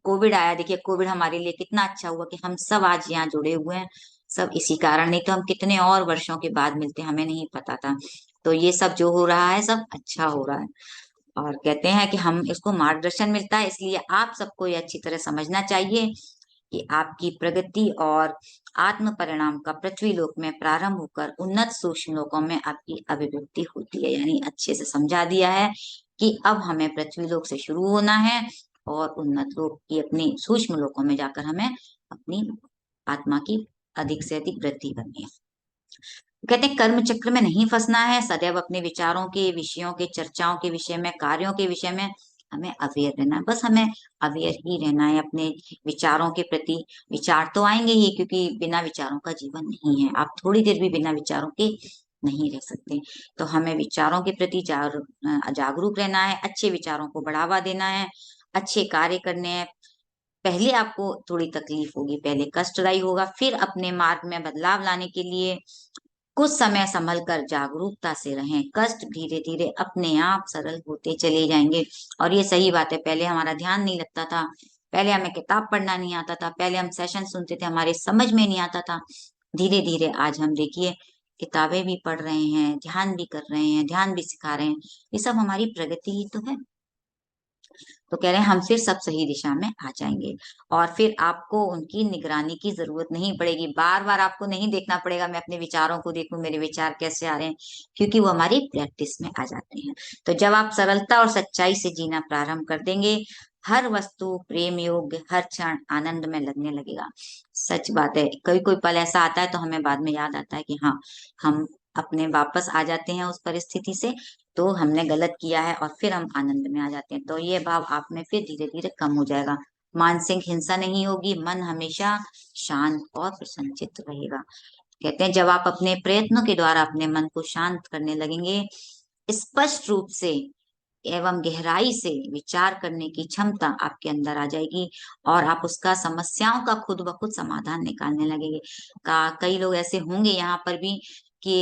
कोविड आया। देखिए कोविड हमारे लिए कितना अच्छा हुआ कि हम सब आज यहाँ जुड़े हुए हैं, सब इसी कारण, नहीं तो हम कितने और वर्षों के बाद मिलते, हमें नहीं पता था। तो ये सब जो हो रहा है सब अच्छा हो रहा है। और कहते हैं कि हम इसको मार्गदर्शन मिलता है, इसलिए आप सबको ये अच्छी तरह समझना चाहिए कि आपकी प्रगति और आत्म परिणाम का पृथ्वी लोक में प्रारंभ होकर उन्नत सूक्ष्म लोकों में आपकी अभिव्यक्ति होती है। यानी अच्छे से समझा दिया है कि अब हमें पृथ्वी लोक से शुरू होना है और उन्नत लोक की अपनी सूक्ष्म लोकों में जाकर हमें अपनी आत्मा की अधिक से अधिक वृद्धि करनी है। कहते हैं कर्म चक्र में नहीं फंसना है, सदैव अपने विचारों के, विषयों के, चर्चाओं के विषय में, कार्यों के विषय में हमें अवेयर रहना है। बस हमें अवेयर ही रहना है अपने विचारों के प्रति। विचार तो आएंगे ही, क्योंकि बिना विचारों का जीवन नहीं है। आप थोड़ी देर भी बिना विचारों के नहीं रह सकते। तो हमें विचारों के प्रति जागरूक रहना है, अच्छे विचारों को बढ़ावा देना है, अच्छे कार्य करने हैं। पहले आपको थोड़ी तकलीफ होगी, पहले कष्टदायी होगा, फिर अपने मार्ग में बदलाव लाने के लिए कुछ समय संभल कर जागरूकता से रहें। कष्ट धीरे धीरे अपने आप सरल होते चले जाएंगे। और ये सही बात है, पहले हमारा ध्यान नहीं लगता था, पहले हमें किताब पढ़ना नहीं आता था, पहले हम सेशन सुनते थे, हमारे समझ में नहीं आता था। धीरे धीरे आज हम देखिए किताबें भी पढ़ रहे हैं, ध्यान भी कर रहे हैं, ध्यान भी सिखा रहे हैं। ये सब हमारी प्रगति ही तो है। तो कह रहे हैं हम फिर सब सही दिशा में आ जाएंगे, और फिर आपको उनकी निगरानी की जरूरत नहीं पड़ेगी। बार बार आपको नहीं देखना पड़ेगा मैं अपने विचारों को देखूं, मेरे विचार कैसे आ रहे हैं, क्योंकि वो हमारी प्रैक्टिस में आ जाते हैं। तो जब आप सरलता और सच्चाई से जीना प्रारंभ कर देंगे, हर वस्तु प्रेम योग्य, हर क्षण आनंद में लगने लगेगा। सच बात है, कोई कोई पल ऐसा आता है तो हमें बाद में याद आता है कि हाँ, हम अपने वापस आ जाते हैं उस परिस्थिति से, तो हमने गलत किया है, और फिर हम आनंद में आ जाते हैं। तो ये भाव आप में फिर धीरे धीरे कम हो जाएगा। मानसिक हिंसा नहीं होगी, मन हमेशा शांत और प्रसन्नचित्त रहेगा। कहते हैं जब आप अपने प्रयत्नों के द्वारा अपने मन को शांत करने लगेंगे, स्पष्ट रूप से एवं गहराई से विचार करने की क्षमता आपके अंदर आ जाएगी, और आप उसका समस्याओं का खुद ब खुद समाधान निकालने लगेंगे। कई लोग ऐसे होंगे यहाँ पर भी कि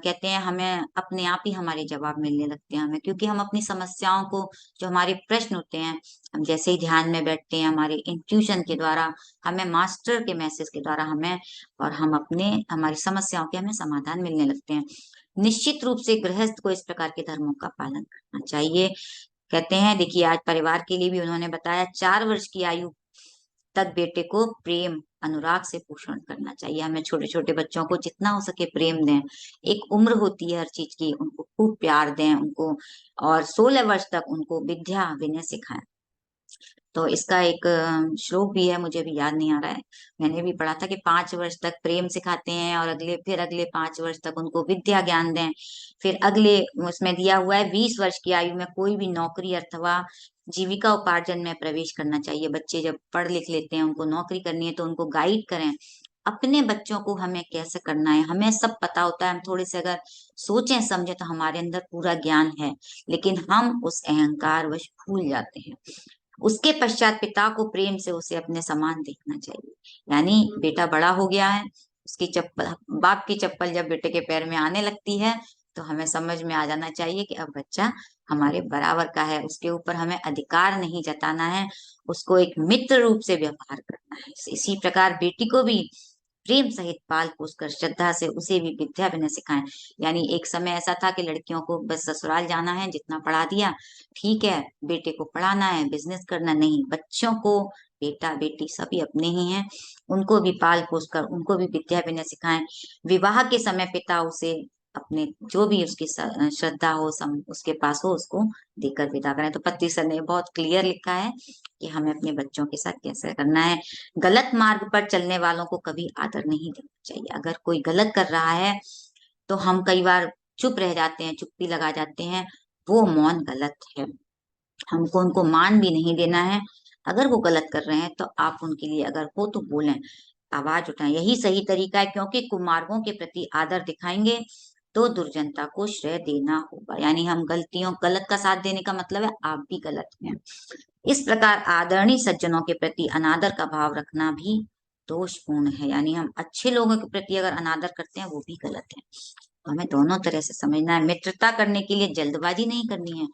कहते हैं हमें अपने आप ही हमारे जवाब मिलने लगते हैं हमें, क्योंकि हम अपनी समस्याओं को, जो हमारे प्रश्न होते हैं, हम जैसे ही ध्यान में बैठते हैं, हमारे इंट्यूशन के द्वारा, हमें मास्टर के मैसेज के द्वारा हमें, और हम अपने हमारी समस्याओं के हमें समाधान मिलने लगते हैं। निश्चित रूप से गृहस्थ को इस प्रकार के धर्मों का पालन करना चाहिए। कहते हैं देखिए आज परिवार के लिए भी उन्होंने बताया 4 वर्ष की आयु तक बेटे को प्रेम अनुराग से पोषण करना चाहिए। हमें छोटे छोटे बच्चों को जितना हो सके प्रेम दें। एक उम्र होती है हर चीज की, उनको खूब प्यार दें उनको, और 16 वर्ष तक उनको विद्या विनय सिखाएं। तो इसका एक श्लोक भी है, मुझे भी याद नहीं आ रहा है, मैंने भी पढ़ा था कि 5 वर्ष तक प्रेम सिखाते हैं, और अगले 5 वर्ष तक उनको विद्या ज्ञान दें। फिर अगले उसमें दिया हुआ है 20 वर्ष की आयु में कोई भी नौकरी अथवा जीविका उपार्जन में प्रवेश करना चाहिए। बच्चे जब पढ़ लिख लेते हैं, उनको नौकरी करनी है, तो उनको गाइड करें। अपने बच्चों को हमें कैसे करना है हमें सब पता होता है। हम थोड़े से अगर सोचें समझे तो हमारे अंदर पूरा ज्ञान है, लेकिन हम उस अहंकार वश भूल जाते हैं। उसके पश्चात पिता को प्रेम से उसे अपने समान देखना चाहिए। यानी बेटा बड़ा हो गया है, उसकी चप्पल, बाप की चप्पल जब बेटे के पैर में आने लगती है, तो हमें समझ में आ जाना चाहिए कि अब बच्चा हमारे बराबर का है, उसके ऊपर हमें अधिकार नहीं जताना है, उसको एक मित्र रूप से व्यवहार करना है। इसी प्रकार बेटी को भी प्रेम सहित पाल पोस कर श्रद्धा से उसे भी विद्या विनय सिखाएं। यानी एक समय ऐसा था कि लड़कियों को बस ससुराल जाना है, जितना पढ़ा दिया ठीक है, बेटे को पढ़ाना है, बिजनेस करना नहीं। बच्चों को, बेटा बेटी सभी अपने ही हैं, उनको भी पाल पोस कर उनको भी विद्या विनय सिखाएं। विवाह के समय पिता उसे अपने जो भी उसकी श्रद्धा हो, उसके पास हो, उसको देकर विदा करें। तो पत्नी सर ने बहुत क्लियर लिखा है कि हमें अपने बच्चों के साथ कैसे करना है। गलत मार्ग पर चलने वालों को कभी आदर नहीं देना चाहिए। अगर कोई गलत कर रहा है तो हम कई बार चुप रह जाते हैं, चुप्पी लगा जाते हैं, वो मौन गलत है। हमको उनको मान भी नहीं देना है। अगर वो गलत कर रहे हैं तो आप उनके लिए अगर हो तो बोलें, आवाज उठाएं, यही सही तरीका है। क्योंकि कुमार्गों के प्रति आदर दिखाएंगे तो दुर्जनता को श्रेय देना होगा। यानी हम गलत का साथ देने का मतलब है आप भी गलत हैं। इस प्रकार आदरणीय सज्जनों के प्रति अनादर का भाव रखना भी दोषपूर्ण है। यानी हम अच्छे लोगों के प्रति अगर अनादर करते हैं वो भी गलत है। तो हमें दोनों तरह से समझना है। मित्रता करने के लिए जल्दबाजी नहीं करनी है।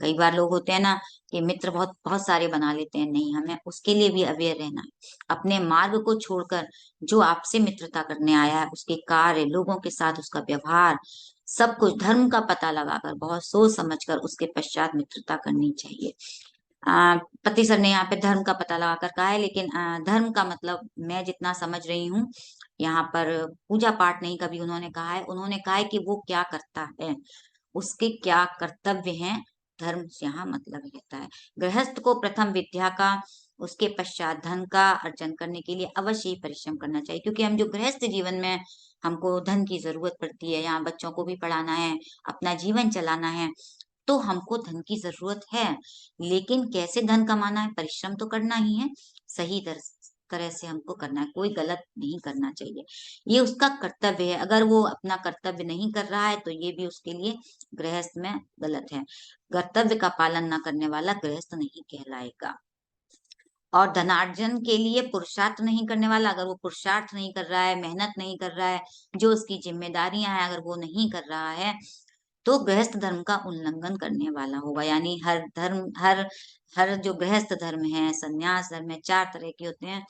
कई बार लोग होते हैं ना कि मित्र बहुत बहुत सारे बना लेते हैं, नहीं, हमें उसके लिए भी अवेयर रहना है। अपने मार्ग को छोड़कर जो आपसे मित्रता करने आया है, उसके कार्य, लोगों के साथ उसका व्यवहार, सब कुछ धर्म का पता लगाकर बहुत सोच समझकर उसके पश्चात मित्रता करनी चाहिए। पति सर ने यहाँ पे धर्म का पता लगाकर कहा है, लेकिन धर्म का मतलब मैं जितना समझ रही हूँ, यहाँ पर पूजा पाठ नहीं कभी उन्होंने कहा है। उन्होंने कहा है कि वो क्या करता है, उसके क्या कर्तव्य हैं, धर्म यहाँ मतलब रहता है। गृहस्थ को प्रथम विद्या का, उसके पश्चात धन का अर्जन करने के लिए अवश्य ही परिश्रम करना चाहिए, क्योंकि हम जो गृहस्थ जीवन में हमको धन की जरूरत पड़ती है, यहाँ बच्चों को भी पढ़ाना है, अपना जीवन चलाना है, तो हमको धन की जरूरत है। लेकिन कैसे धन कमाना है? परिश्रम तो करना ही है, सही तरह से हमको करना है, कोई गलत नहीं करना चाहिए, ये उसका कर्तव्य है। अगर वो अपना कर्तव्य नहीं कर रहा है तो ये भी उसके लिए गृहस्थ में गलत है। कर्तव्य का पालन न करने वाला गृहस्थ नहीं कहलाएगा। और धनार्जन के लिए पुरुषार्थ नहीं करने वाला, अगर वो पुरुषार्थ नहीं कर रहा है, मेहनत नहीं कर रहा है, जो उसकी जिम्मेदारियां हैं अगर वो नहीं कर रहा है, तो गृहस्थ धर्म का उल्लंघन करने वाला होगा। यानी हर धर्म, हर जो गृहस्थ धर्म है, संन्यास धर्म है, 4 तरह के होते हैं,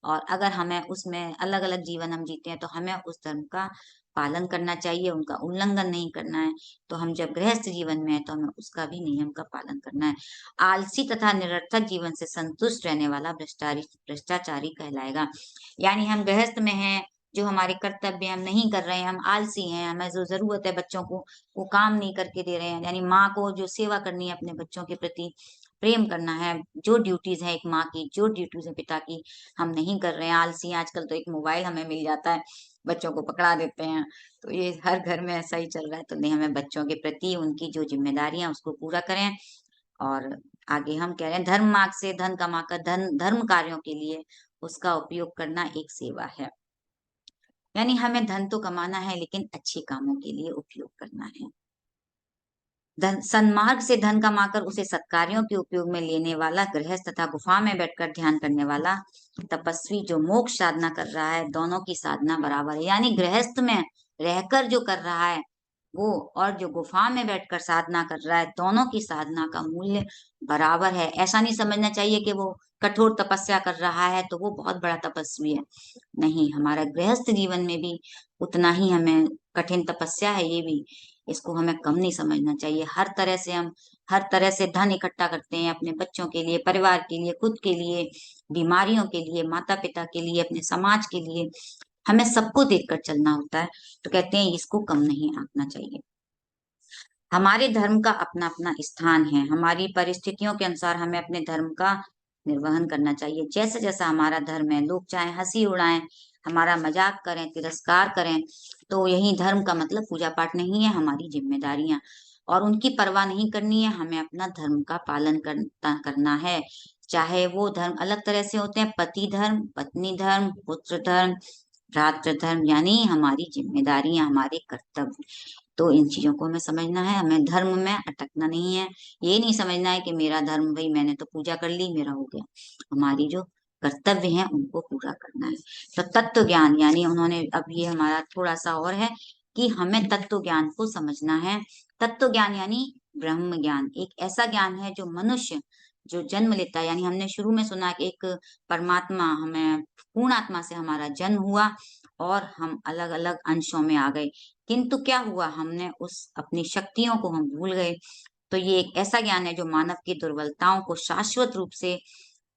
और अगर हमें उसमें अलग अलग जीवन हम जीते हैं तो हमें उस धर्म का पालन करना चाहिए, उनका उल्लंघन नहीं करना है। तो हम जब गृहस्थ जीवन में है तो हमें उसका भी नियम का पालन करना है। आलसी तथा निरर्थक जीवन से संतुष्ट रहने वाला भ्रष्टाचारी कहलाएगा। यानी हम गृहस्थ में हैं, जो हमारे कर्तव्य हम नहीं कर रहे हैं, हम आलसी हैं, हमें जो जरूरत है बच्चों को वो काम नहीं करके दे रहे हैं, यानी माँ को जो सेवा करनी है अपने बच्चों के प्रति, प्रेम करना है, जो ड्यूटीज है एक माँ की, जो ड्यूटीज है पिता की, हम नहीं कर रहे हैं, आलसी। आजकल तो एक मोबाइल हमें मिल जाता है, बच्चों को पकड़ा देते हैं, तो ये हर घर में ऐसा ही चल रहा है। तो नहीं, हमें बच्चों के प्रति उनकी जो जिम्मेदारियां उसको पूरा करें। और आगे हम कह रहे हैं, धर्म मार्ग से धन कमाकर धर्म कार्यों के लिए उसका उपयोग करना एक सेवा है। यानी हमें धन तो कमाना है लेकिन अच्छे कामों के लिए उपयोग करना है। धन सन्मार्ग से धन कमाकर उसे सत्कार्यों के उपयोग में लेने वाला गृहस्थ तथा गुफा में बैठकर ध्यान करने वाला तपस्वी जो मोक्ष साधना कर रहा है, दोनों की साधना बराबर है। यानी गृहस्थ में रहकर जो कर रहा है वो, और जो गुफा में बैठकर साधना कर रहा है, दोनों की साधना का मूल्य बराबर है। ऐसा नहीं समझना चाहिए कि वो कठोर तपस्या कर रहा है तो वो बहुत बड़ा तपस्वी है। नहीं, हमारा गृहस्थ जीवन में भी उतना ही हमें कठिन तपस्या है, ये भी, इसको हमें कम नहीं समझना चाहिए। हर तरह से धन इकट्ठा करते हैं अपने बच्चों के लिए, परिवार के लिए, खुद के लिए, बीमारियों के लिए, माता पिता के लिए, अपने समाज के लिए, हमें सबको देखकर चलना होता है। तो कहते हैं इसको कम नहीं आंकना चाहिए। हमारे धर्म का अपना अपना स्थान है, हमारी परिस्थितियों के अनुसार हमें अपने धर्म का निर्वहन करना चाहिए। जैसे जैसा हमारा धर्म है, लोग चाहे हंसी उड़ाएं, हमारा मजाक करें, तिरस्कार करें, तो यही धर्म का मतलब पूजा पाठ नहीं है, हमारी जिम्मेदारियां, और उनकी परवाह नहीं करनी है, हमें अपना धर्म का पालन करना है। चाहे वो धर्म अलग तरह से होते हैं, पति धर्म, पत्नी धर्म, पुत्र धर्म, भ्रातृ धर्म, यानी हमारी जिम्मेदारियां, हमारे कर्तव्य। तो इन चीजों को हमें समझना है, हमें धर्म में अटकना नहीं है। ये नहीं समझना है कि मेरा धर्म, भाई मैंने तो पूजा कर ली, मेरा हो गया। हमारी जो कर्तव्य है उनको पूरा करना है। तो तत्व ज्ञान, यानी उन्होंने, अब ये हमारा थोड़ा सा और है कि हमें तत्व ज्ञान को समझना है। तत्व ज्ञान यानी ब्रह्म ज्ञान, एक ऐसा ज्ञान है जो मनुष्य जो जन्म लेता है, यानी हमने शुरू में सुना कि एक परमात्मा, हमें पूर्ण आत्मा से हमारा जन्म हुआ और हम अलग अलग अंशों में आ गए, किंतु क्या हुआ, हमने उस अपनी शक्तियों को हम भूल गए। तो ये एक ऐसा ज्ञान है जो मानव की दुर्बलताओं को शाश्वत रूप से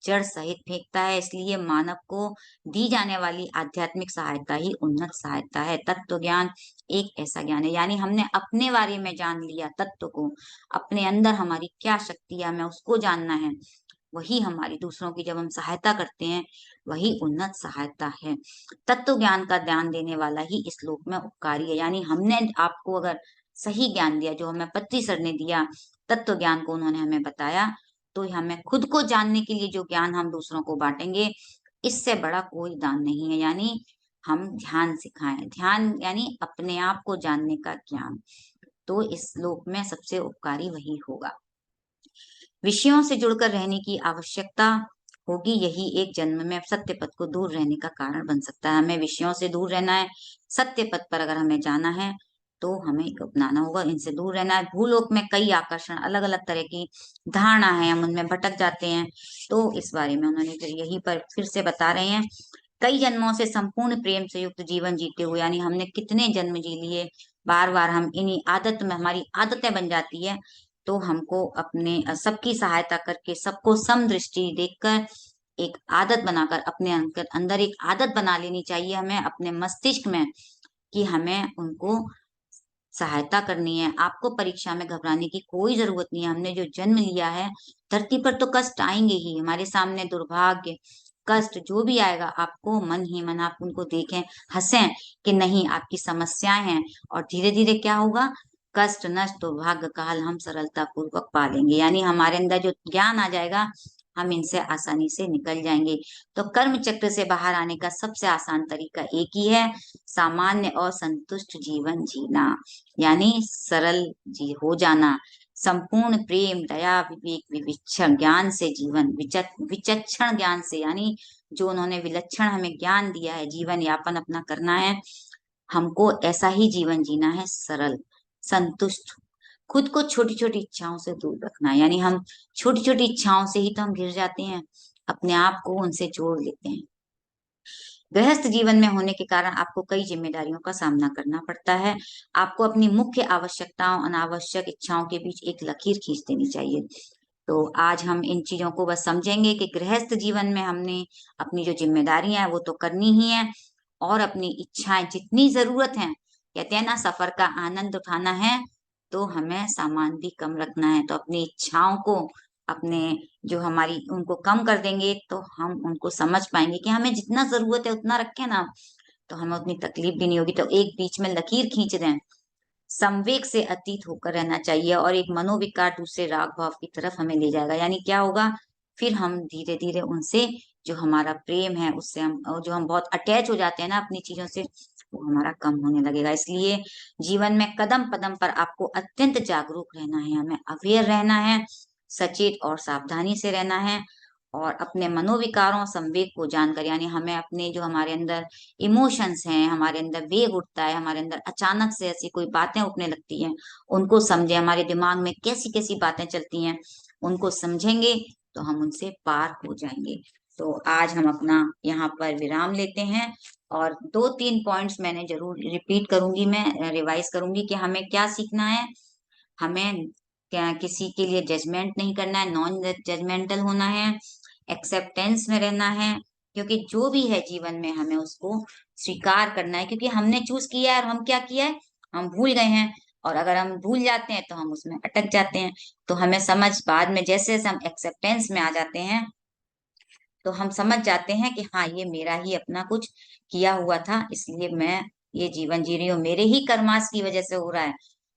जड़ सहित फेंकता है। इसलिए मानव को दी जाने वाली आध्यात्मिक सहायता ही उन्नत सहायता है। तत्व ज्ञान एक ऐसा ज्ञान है, यानी हमने अपने बारे में जान लिया तत्व को, अपने अंदर हमारी क्या शक्ति है हमें उसको जानना है, वही हमारी, दूसरों की जब हम सहायता करते हैं वही उन्नत सहायता है। तत्व ज्ञान का ध्यान देने वाला ही इस लोक में उपकारी है। यानी हमने आपको अगर सही ज्ञान दिया, जो हमें पत्ती सर ने दिया, तत्व ज्ञान को उन्होंने हमें बताया, तो हमें खुद को जानने के लिए जो ज्ञान हम दूसरों को बांटेंगे, इससे बड़ा कोई दान नहीं है। यानी हम ध्यान सिखाएं, ध्यान यानी अपने आप को जानने का ज्ञान, तो इस लोक में सबसे उपकारी वही होगा। विषयों से जुड़कर रहने की आवश्यकता होगी, यही एक जन्म में सत्य पथ को दूर रहने का कारण बन सकता है। हमें विषयों से दूर रहना है, सत्य पथ पर अगर हमें जाना है तो हमें अपनाना होगा, इनसे दूर रहना है। भूलोक में कई आकर्षण, अलग अलग तरह की धारणा है, हम उनमें भटक जाते हैं। तो इस बारे में उन्होंने फिर यही पर फिर से बता रहे हैं, कई जन्मों से संपूर्ण प्रेम से युक्त जीवन जीते हुए, यानी हमने कितने जन्म जी लिए, बार बार हम इन्हीं आदत में, हमारी आदतें बन जाती है, तो हमको अपने सबकी सहायता करके, सबको समदृष्टि देखकर, एक आदत बनाकर, अपने अंदर एक आदत बना लेनी चाहिए हमें, अपने मस्तिष्क में, कि हमें उनको सहायता करनी है। आपको परीक्षा में घबराने की कोई जरूरत नहीं है। हमने जो जन्म लिया है, धरती पर तो कष्ट आएंगे ही, हमारे सामने दुर्भाग्य, कष्ट जो भी आएगा, आपको मन ही मन आप उनको देखें, हंसें कि नहीं, आपकी समस्याएं हैं, और धीरे धीरे क्या होगा, कष्ट नष्ट दुर्भाग्य काल हम सरलता पूर्वक पा लेंगे। यानी हमारे अंदर जो ज्ञान आ जाएगा, हम इनसे आसानी से निकल जाएंगे। तो कर्म चक्र से बाहर आने का सबसे आसान तरीका एक ही है, सामान्य और संतुष्ट जीवन जीना, यानी सरल जी हो जाना। संपूर्ण प्रेम, दया, विवेक, विविक्षण ज्ञान से जीवन, विचक्षण ज्ञान से, यानी जो उन्होंने विलक्षण हमें ज्ञान दिया है, जीवन यापन अपना करना है। हमको ऐसा ही जीवन जीना है, सरल, संतुष्ट, खुद को छोटी छोटी इच्छाओं से दूर रखना है। यानी हम छोटी छोटी इच्छाओं से ही तो हम गिर जाते हैं, अपने आप को उनसे जोड़ लेते हैं। गृहस्थ जीवन में होने के कारण आपको कई जिम्मेदारियों का सामना करना पड़ता है। आपको अपनी मुख्य आवश्यकताओं, अनावश्यक इच्छाओं के बीच एक लकीर खींच देनी चाहिए। तो आज हम इन चीजों को बस समझेंगे कि गृहस्थ जीवन में हमने अपनी जो जिम्मेदारियां हैं वो तो करनी ही है, और अपनी इच्छाएं जितनी जरूरत है, कहते हैं ना, सफर का आनंद उठाना है, तो हमें सामान भी कम रखना है। तो अपनी इच्छाओं को, अपने जो हमारी, उनको कम कर देंगे तो हम उनको समझ पाएंगे कि हमें जितना जरूरत है उतना रखें ना, तो हमें उतनी तकलीफ भी नहीं होगी। तो एक बीच में लकीर खींच दें, संवेग से अतीत होकर रहना चाहिए, और एक मनोविकार दूसरे राग भाव की तरफ हमें ले जाएगा। यानी क्या होगा, फिर हम धीरे धीरे उनसे, जो हमारा प्रेम है उससे, हम जो हम बहुत अटैच हो जाते हैं ना अपनी चीजों से, वो हमारा कम होने लगेगा। इसलिए जीवन में कदम कदम पर आपको अत्यंत जागरूक रहना है, हमें अवेयर रहना है, सचेत और सावधानी से रहना है, और अपने मनोविकारों, संवेग को जानकर, यानी हमें अपने जो हमारे अंदर इमोशंस हैं, हमारे अंदर वेग उठता है, हमारे अंदर अचानक से ऐसी कोई बातें उठने लगती हैं, उनको समझे, हमारे दिमाग में कैसी कैसी बातें चलती हैं, उनको समझेंगे तो हम उनसे पार हो जाएंगे। तो आज हम अपना यहाँ पर विराम लेते हैं, और 2-3 पॉइंट्स मैंने जरूर रिपीट करूंगी, मैं रिवाइज करूंगी कि हमें क्या सीखना है। हमें क्या, किसी के लिए जजमेंट नहीं करना है, नॉन जजमेंटल होना है, एक्सेप्टेंस में रहना है, क्योंकि जो भी है जीवन में हमें उसको स्वीकार करना है, क्योंकि हमने चूज किया है, और हम क्या किया है, हम भूल गए हैं। और अगर हम भूल जाते हैं तो हम उसमें अटक जाते हैं। तो हमें समझ, बाद में जैसे जैसे हम एक्सेप्टेंस में आ जाते हैं, तो हम समझ जाते हैं कि हाँ, ये मेरा ही अपना कुछ किया हुआ था, इसलिए मैं ये जीवन जी रही हूँ, मेरे ही कर्मास की वजह से हो रहा है।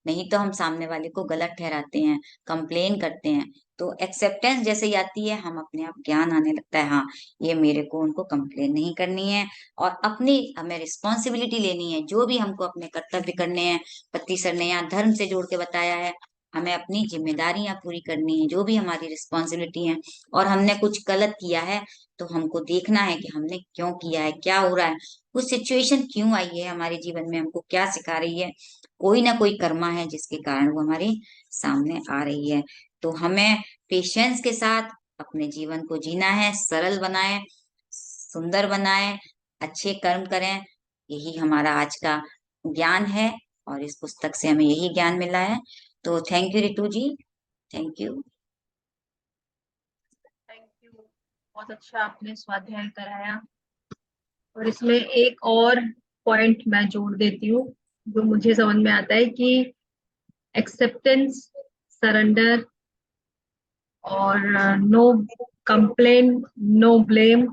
नहीं तो हम सामने वाले को गलत ठहराते हैं, कंप्लेन करते हैं। तो एक्सेप्टेंस जैसे ही आती है, हम अपने आप ज्ञान आने लगता है, हाँ, ये मेरे को उनको कंप्लेन नहीं करनी है, और अपनी हमें रिस्पॉन्सिबिलिटी लेनी है, जो भी हमको अपने कर्तव्य करने हैं। पति सर ने यहाँ धर्म से जोड़ के बताया है, हमें अपनी जिम्मेदारियां पूरी करनी है, जो भी हमारी रिस्पॉन्सिबिलिटी है। और हमने कुछ गलत किया है, तो हमको देखना है कि हमने क्यों किया है, क्या हो रहा है, वो सिचुएशन क्यों आई है हमारे जीवन में, हमको क्या सिखा रही है। कोई ना कोई कर्मा है जिसके कारण वो हमारे सामने आ रही है। तो हमें पेशेंस के साथ अपने जीवन को जीना है, सरल बनाए, सुंदर बनाए, अच्छे कर्म करें। यही हमारा आज का ज्ञान है, और इस पुस्तक से हमें यही ज्ञान मिला है। तो thank you Ritu ji, thank you. Thank you. बहुत अच्छा आपने स्वाध्याय कराया। और इसमें एक और पॉइंट मैं जोड़ देती हूँ, जो मुझे समझ में आता है कि एक्सेप्टेंस, सरेंडर, और नो कंप्लेन, नो ब्लेम,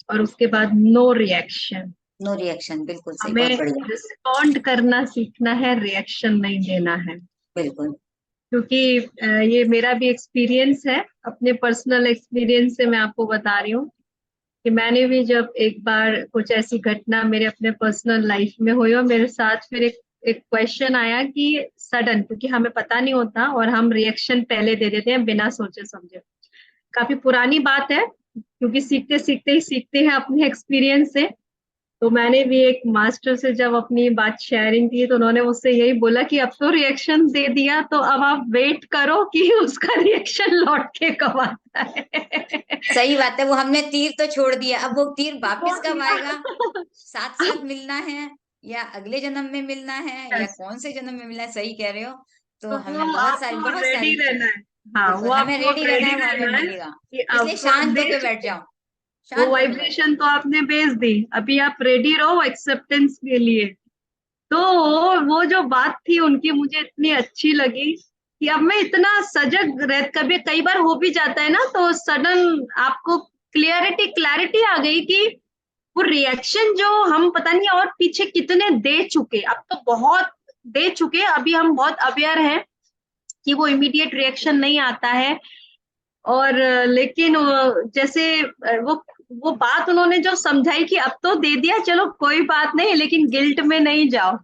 और उसके बाद नो रिएक्शन। नो रिएक्शन, बिल्कुल सही, हमें बहुत बढ़िया। रिस्पॉन्ड करना सीखना है, रिएक्शन नहीं देना है। बिल्कुल। क्योंकि ये मेरा भी एक्सपीरियंस है, अपने पर्सनल एक्सपीरियंस से मैं आपको बता रही हूँ कि मैंने भी जब एक बार कुछ ऐसी घटना मेरे अपने पर्सनल लाइफ में हुई, और मेरे साथ फिर एक क्वेश्चन आया कि सडन, क्योंकि हमें पता नहीं होता और हम रिएक्शन पहले दे देते हैं बिना सोचे समझे। काफी पुरानी बात है, क्योंकि सीखते सीखते ही सीखते हैं अपने एक्सपीरियंस से। तो मैंने भी एक मास्टर से जब अपनी बात शेयरिंग की, तो उन्होंने मुझसे यही बोला कि अब तो रिएक्शन दे दिया, तो अब आप वेट करो कि उसका रिएक्शन लौट के कब आता है। सही बात है, वो हमने तीर तो छोड़ दिया, अब वो तीर वापस कब आएगा, साथ साथ मिलना है, या अगले जन्म में मिलना है, या यस। कौन से जन्म में मिलना है, सही कह रहे हो। तो तो वो हमें बहुत सारी आपको बहुत रेडी सारी रहना चीज, है। हाँ, वो बिल्कुल हमें आपको अब रेडी रहना रेडी है, वो हमें रहना है मिलेगा। कि इसलिए अब शांत दे होके बैठ चुके। जाओ, वो शांत होके बैठ जाओ। वाइब्रेशन तो आपने भेज दी, अभी आप रेडी रहो एक्सेप्टेंस के लिए। तो वो जो बात थी उनकी मुझे इतनी अच्छी लगी कि अब मैं इतना सजग रह, कभी कई बार हो भी जाता है ना, तो सडन आपको क्लैरिटी आ गई कि वो रिएक्शन जो हम पता नहीं और पीछे कितने दे चुके, अब तो बहुत दे चुके, अभी हम बहुत अवेयर हैं कि वो इमीडिएट रिएक्शन नहीं आता है। और लेकिन जैसे वो बात उन्होंने जो समझाई कि अब तो दे दिया, चलो कोई बात नहीं, लेकिन गिल्ट में नहीं जाओ।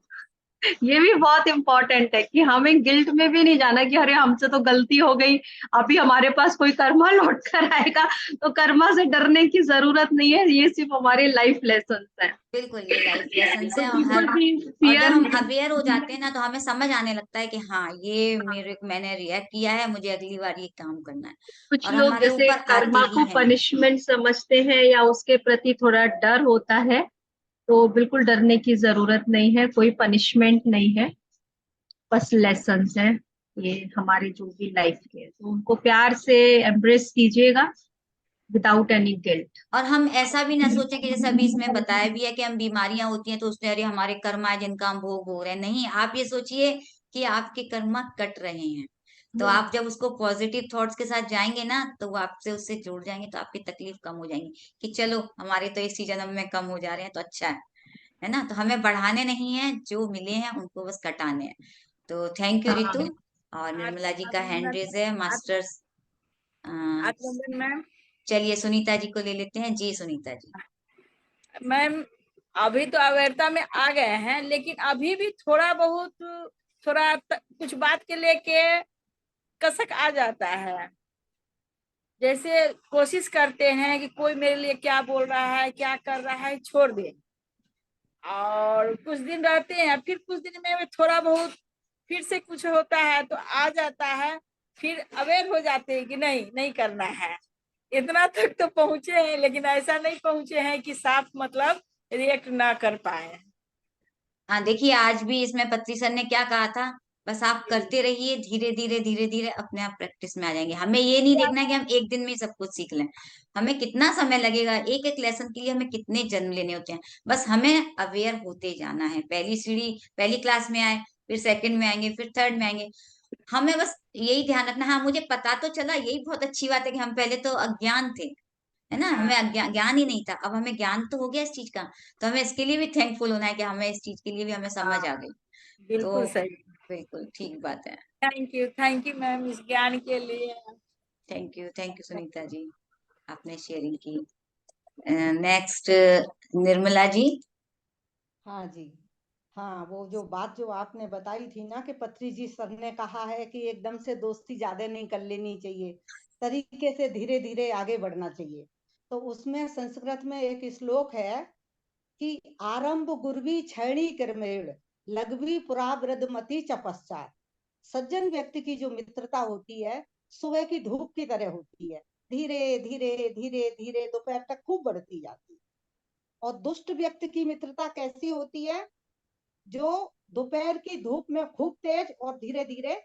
ये भी बहुत इंपॉर्टेंट है कि हमें गिल्ट में भी नहीं जाना कि अरे हमसे तो गलती हो गई, अभी हमारे पास कोई कर्मा लौट कर आएगा। तो कर्मा से डरने की जरूरत नहीं है, ये सिर्फ हमारे लाइफ लेसन है। बिल्कुल, ये लाइफ लेसन है। तो बिल्कुल भी और जब फियर हम नहीं। अवेयर हो जाते हैं ना, तो हमें समझ आने लगता है कि हाँ, ये मैंने रिएक्ट किया है, मुझे अगली बार ये काम करना है, कुछ और लोग हमारे जैसे ऊपर आते कर्मा भी को हैं। पनिशमेंट समझते हैं या उसके प्रति थोड़ा डर होता है, तो बिल्कुल डरने की जरूरत नहीं है, कोई पनिशमेंट नहीं है, बस लेसन्स हैं ये हमारे जो भी लाइफ के, तो उनको प्यार से एम्ब्रेस कीजिएगा विदाउट एनी गिल्ट। और हम ऐसा भी ना सोचें कि जैसे अभी इसमें बताया भी है कि हम बीमारियां होती हैं तो उसने अरे हमारे कर्मा है जिनका हम भोग हो रहे हैं। नहीं, आप ये सोचिए कि आपके कर्मा कट रहे हैं, तो आप जब उसको पॉजिटिव थॉट्स के साथ जाएंगे ना, तो वो आपसे उससे जुड़ जाएंगे, तो आपकी तकलीफ कम हो जाएंगी कि चलो हमारे तो इसी जन्म में कम हो जा रहे हैं, तो अच्छा है ना। तो हमें बढ़ाने नहीं है, जो मिले हैं उनको बस कटाने हैं। तो थैंक यू हाँ, रितु। और आज निर्मला जी आज का हैंड वंदन रेज है, आज मास्टर्स। आज वंदन मैम। चलिए सुनीता जी को ले लेते हैं। जी सुनीता जी। मैम, अभी तो अवेयरता में आ गए हैं, लेकिन अभी भी थोड़ा बहुत कुछ बात के लेके कसक आ जाता है। जैसे कोशिश करते हैं कि कोई मेरे लिए क्या बोल रहा है, क्या कर रहा है, छोड़ दे, और कुछ दिन रहते हैं, फिर कुछ दिन में थोड़ा बहुत फिर से कुछ होता है तो आ जाता है, फिर अवेयर हो जाते हैं कि नहीं नहीं करना है। इतना तक तो पहुंचे हैं, लेकिन ऐसा नहीं पहुंचे हैं कि साफ मतलब रिएक्ट ना कर पाए। हाँ देखिए, आज भी इसमें पत्री सर ने क्या कहा था, बस आप करते रहिए, धीरे धीरे धीरे धीरे अपने आप प्रैक्टिस में आ जाएंगे। हमें ये नहीं देखना है कि हम एक दिन में ही सब कुछ सीख लें, हमें कितना समय लगेगा, एक एक लेसन के लिए हमें कितने जन्म लेने होते हैं। बस हमें अवेयर होते जाना है। पहली सीढ़ी, पहली क्लास में आए, फिर सेकंड में आएंगे, फिर थर्ड में आएंगे। हमें बस यही ध्यान रखना, हाँ मुझे पता तो चला, यही बहुत अच्छी बात है कि हम पहले तो अज्ञान थे, है ना, हमें ज्ञान ही नहीं था, अब हमें ज्ञान तो हो गया इस चीज का। तो हमें इसके लिए भी थैंकफुल होना है कि हमें इस चीज के लिए भी हमें समझ आ गई। तो बिल्कुल सही। बिल्कुल ठीक बात है। थैंक यू मैम इस ज्ञान के लिए। थैंक यू सुनीता जी, आपने शेयरिंग की। नेक्स्ट निर्मला जी। हाँ जी। हाँ, वो जो बात जो आपने बताई थी ना कि पत्री जी सर ने कहा है कि एकदम से दोस्ती ज्यादा नहीं कर लेनी चाहिए, तरीके से धीरे धीरे आगे बढ़ना चाहिए। तो उसमें संस्कृत में एक श्लोक है कि आरंभ गुरवी छैणी क्रमेण लघवी पुरावृद्धमति च पश्चात। सज्जन व्यक्ति की जो मित्रता होती है सुबह की धूप की तरह होती है, धीरे धीरे धीरे धीरे दोपहर तक खूब बढ़ती जाती है। और दुष्ट व्यक्ति की मित्रता कैसी होती है, जो दोपहर की धूप में खूब तेज और धीरे धीरे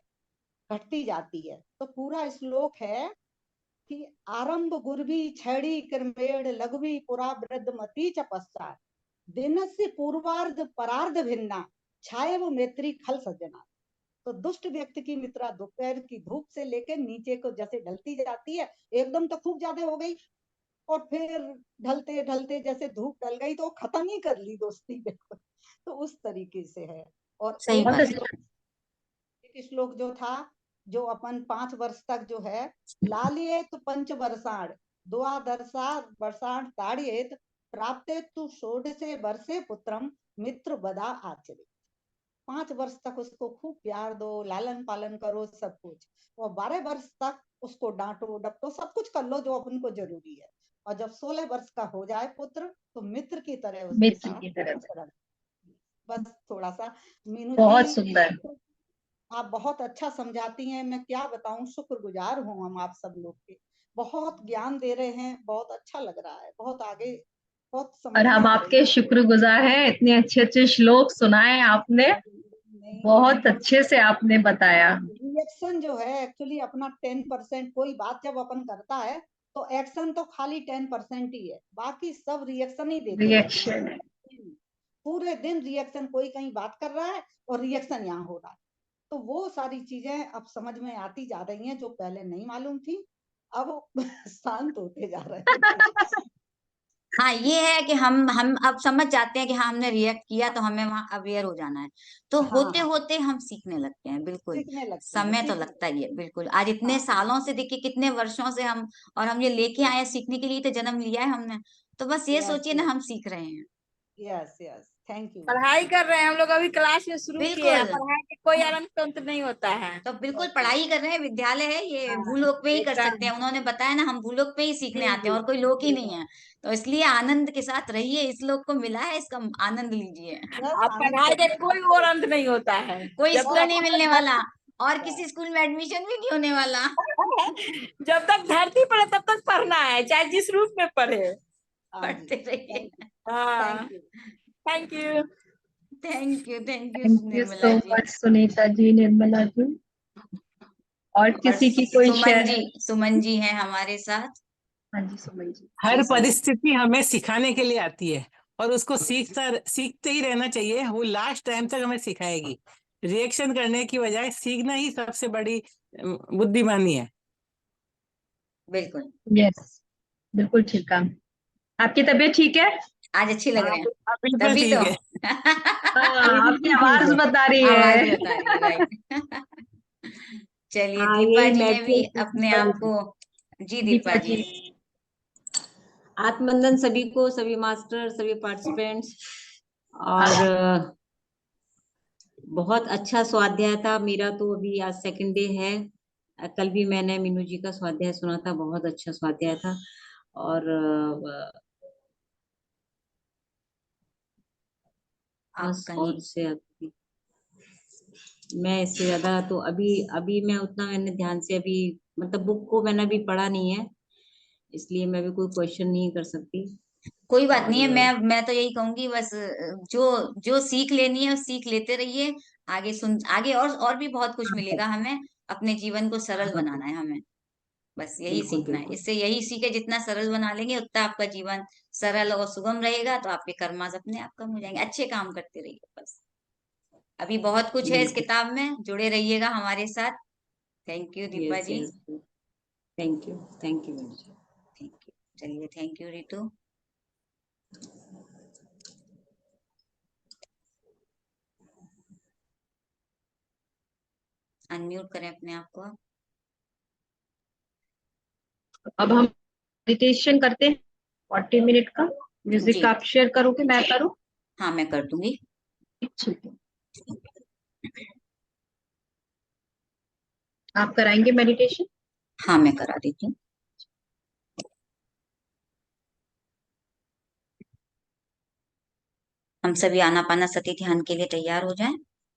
घटती जाती है। तो पूरा श्लोक है कि आरंभ गुरवी छैड़ी क्रमेण लघवी पुरा वृद्धमति च पश्चात दिनस्य पूर्वार्ध परार्ध भिन्ना छायव मैत्री खल सज्जना। तो दुष्ट व्यक्ति की मित्रा दोपहर की धूप से लेकर नीचे को जैसे ढलती जाती है, एकदम तो खूब ज्यादा हो गई, और फिर ढलते ढलते जैसे धूप ढल गई तो खत्म ही कर ली दोस्ती बिल्कुल। तो उस तरीके से है। और सही एक बात है। श्लोक, एक श्लोक जो था, जो अपन 5 वर्ष तक जो है, लालियेत पंच वर्षाण द्वादशा वर्षाण ताड़ियेत प्राप्ते तु षोडशे वर्षे पुत्रम मित्र बदा आचरित। 5 वर्ष तक उसको खूब प्यार दो, लालन पालन करो सब कुछ, और 12 वर्ष तक उसको डांटो डपटो सब कुछ कर लो जो अपन को जरूरी है। और जब 16 वर्ष का हो जाए पुत्र, तो मित्र की तरह उसके मित्र साथ की तरह। आचरण। बस थोड़ा सा मीनू जी, बहुत सुंदर। आप बहुत अच्छा समझाती हैं, मैं क्या बताऊं, शुक्रगुजार हूँ हम आप सब लोग के। बहुत ज्ञान दे रहे हैं, बहुत अच्छा लग रहा है, बहुत आगे, बहुत समझ और में हम आ रही आपके शुक्रगुजार हैं, इतने अच्छे अच्छे श्लोक सुनाए आपने, है। नहीं, बहुत अच्छे से आपने बताया। रिएक्शन जो है एक्चुअली अपना 10%, कोई बात जब अपन करता है तो एक्शन तो खाली 10% ही है, बाकी सब रिएक्शन ही देते रहते रिएक्शन हैं। पूरे दिन रिएक्शन, कोई कहीं बात कर रहा है और रिएक्शन यहाँ हो रहा है। तो वो सारी चीजें अब समझ में आती जा रही हैं, जो पहले नहीं मालूम थी, अब शांत होते जा रहे हैं। हाँ, ये है कि हम अब समझ जाते हैं कि हाँ, हमने रिएक्ट किया तो हमें वहां अवेयर हो जाना है। तो हाँ होते हाँ, होते हम सीखने लगते हैं, बिल्कुल। सीखने लगते हैं, समय तो सीखने लगता ही है, बिल्कुल। आज इतने हाँ सालों से, देखिए कितने वर्षों से हम, और हम ये लेके आए हैं, सीखने के लिए तो जन्म लिया है हमने। तो बस ये यस सोचिए ना, यस हम सीख रहे हैं। Yes yes, thank you. पढ़ाई कर रहे हैं हम लोग, अभी क्लास में शुरू किए हैं। बिल्कुल। पढ़ाई के कोई आनंद अंत नहीं होता है। तो बिल्कुल ओके, पढ़ाई कर रहे हैं, विद्यालय है ये, हाँ भूलोक पे ही कर सकते एकदम। हैं। उन्होंने बताया ना, हम भूलोक पे ही सीखने जी आते जी, हैं, और कोई लोक ही नहीं एकदम। है। तो इसलिए आनंद के साथ रहिए, इस लोक को मिला है, इसका आनंद लीजिए। बस अब आनंद पढ़ाई के का साथ कोई और अंत नहीं होता है। कोई जब स्कूल तक नहीं हम मिलने लोग वाला, और होता है। किसी स्कूल में एडमिशन भी नहीं होने वाला। जब तक धरती पर है, तब तक पढ़ना है, चाहे जिस रूप में पढ़े। हाँ जी, पढ़ते रहिए। हाँ, thank you. Thank you. Thank you thank you Nirmala so ji. Much Sunita ji, Nirmala ji. और और किसी की कोई शेयर? सुमन जी हैं हमारे साथ। हाँ जी, सुमन जी। हर जी सुमन। परिस्थिति हमें सिखाने के लिए आती है, और उसको सीखते ही रहना चाहिए। वो लास्ट टाइम तक हमें सिखाएगी। रिएक्शन करने की बजाय सीखना ही सबसे बड़ी बुद्धिमानी है। बिल्कुल। यस, बिल्कुल ठीक है। आपकी तबीयत ठीक है? आज अच्छी लग हाँ, रहे हैं, बिल्कुल तभी तो। ठीक है। हाँ, आपकी बिल्कुल ठीक आवाज है। बता रही आवाज है। भी बता रही है, राइट। चलिए, हाँ, दीपा यही जी ने भी मेडिटेशन की अपने बड़ी आप को। जी दीपा दीपा जी। जी। आत्मबंधन सभी को, सभी मास्टर, सभी पार्टिसिपेंट्स। और बहुत अच्छा स्वाध्याय था। मेरा तो अभी आज सेकंड डे है। कल भी मैंने मीनू जी का स्वाध्याय सुना था, बहुत अच्छा स्वाध्याय था। और आप बस, और कहीं। उससे मैं इससे ज्यादा तो अभी अभी मैं उतना मैंने ध्यान से अभी, मतलब बुक को मैंने अभी पढ़ा नहीं है, इसलिए मैं भी कोई क्वेश्चन नहीं कर सकती। कोई बात और नहीं है, मैं तो यही कहूंगी, बस जो जो सीख लेनी है सीख लेते रहिए। आगे और भी बहुत कुछ मिलेगा हमें। अपने जीवन को सरल बनाना है हमें। बस यही बिल्कुल सीखना है, बिल्कुल। इससे यही सीखे, जितना सरल बना लेंगे उतना आपका जीवन सरल और सुगम रहेगा। तो आपके कर्मास अपने आप कम हो जाएंगे। अच्छे काम करते रहिए बस। अभी बहुत कुछ है इस बिल्कुल। किताब में, जुड़े रहिएगा हमारे साथ। Thank you Deepa yes ji. Yes, thank you, thank you. Thank you. चलिए, थैंक यू रितु। अनम्यूट करें अपने आप को। अब हम मेडिटेशन करते हैं 40 मिनट का। म्यूजिक जी आप शेयर करोगे, मैं करूँ? हाँ, मैं कर दूंगी। ठीक है, आप कराएंगे मेडिटेशन? हाँ, मैं करा देती हूँ। हम सभी आनापानासती ध्यान के लिए तैयार हो जाएं।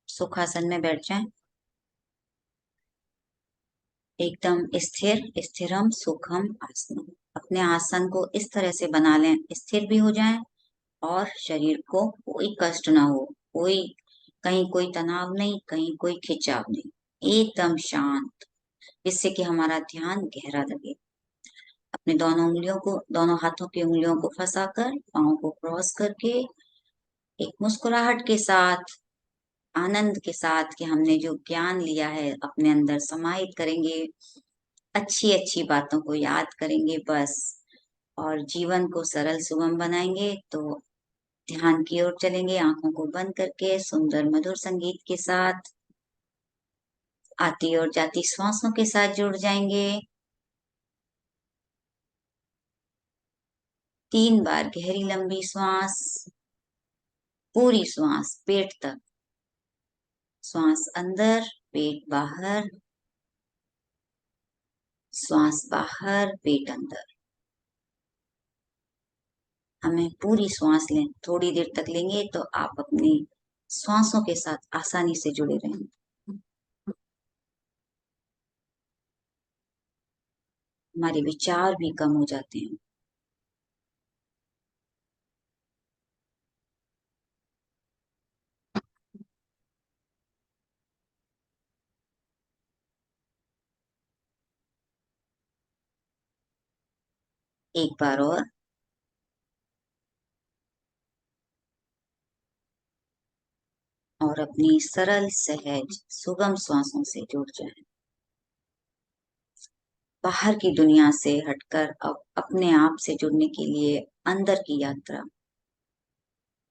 सुखासन में बैठ जाएं। एकदम स्थिर, स्थिरम सुखम आसनम। अपने आसन को इस तरह से बना लें, स्थिर भी हो जाएं, और शरीर को कोई कष्ट ना हो, कोई कहीं कोई तनाव नहीं, कहीं कोई खिंचाव नहीं, एकदम शांत, जिससे कि हमारा ध्यान गहरा लगे। अपने दोनों हाथों की उंगलियों को फंसाकर, पाँव को क्रॉस करके, एक मुस्कुराहट के साथ, आनंद के साथ कि हमने जो ज्ञान लिया है अपने अंदर समाहित करेंगे। अच्छी अच्छी बातों को याद करेंगे बस, और जीवन को सरल सुगम बनाएंगे। तो ध्यान की ओर चलेंगे, आंखों को बंद करके, सुंदर मधुर संगीत के साथ, आती और जाती श्वासों के साथ जुड़ जाएंगे। 3 बार गहरी लंबी श्वास, पूरी श्वास पेट तक, श्वास अंदर, पेट बाहर, श्वास बाहर, पेट अंदर। हमें पूरी श्वास लें, थोड़ी देर तक लेंगे तो आप अपनी श्वासों के साथ आसानी से जुड़े रहेंगे। हमारे विचार भी कम हो जाते हैं। एक बार और। और अपनी सरल सहज सुगम श्वासों से जुड़ जाएं। बाहर की दुनिया से हटकर अब अपने आप से जुड़ने के लिए अंदर की यात्रा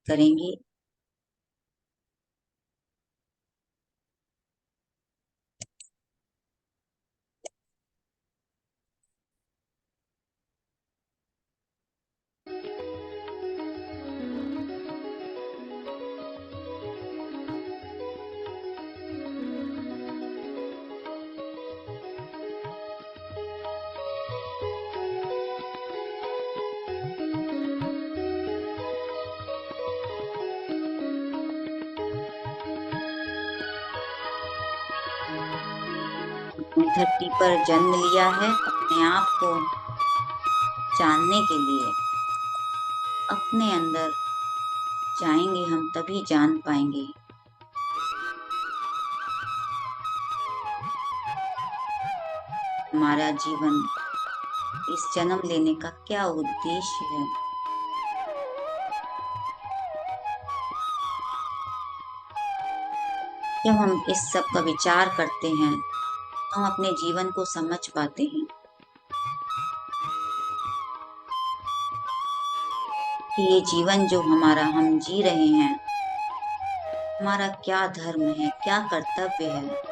करेंगे। अपनी धरती पर जन्म लिया है अपने आप को जानने के लिए। अपने अंदर जाएंगे हम तभी जान पाएंगे हमारा जीवन, इस जन्म लेने का क्या उद्देश्य है। जब हम इस सब का विचार करते हैं तो हम अपने जीवन को समझ पाते हैं कि ये जीवन जो हमारा हम जी रहे हैं, हमारा क्या धर्म है, क्या कर्तव्य है।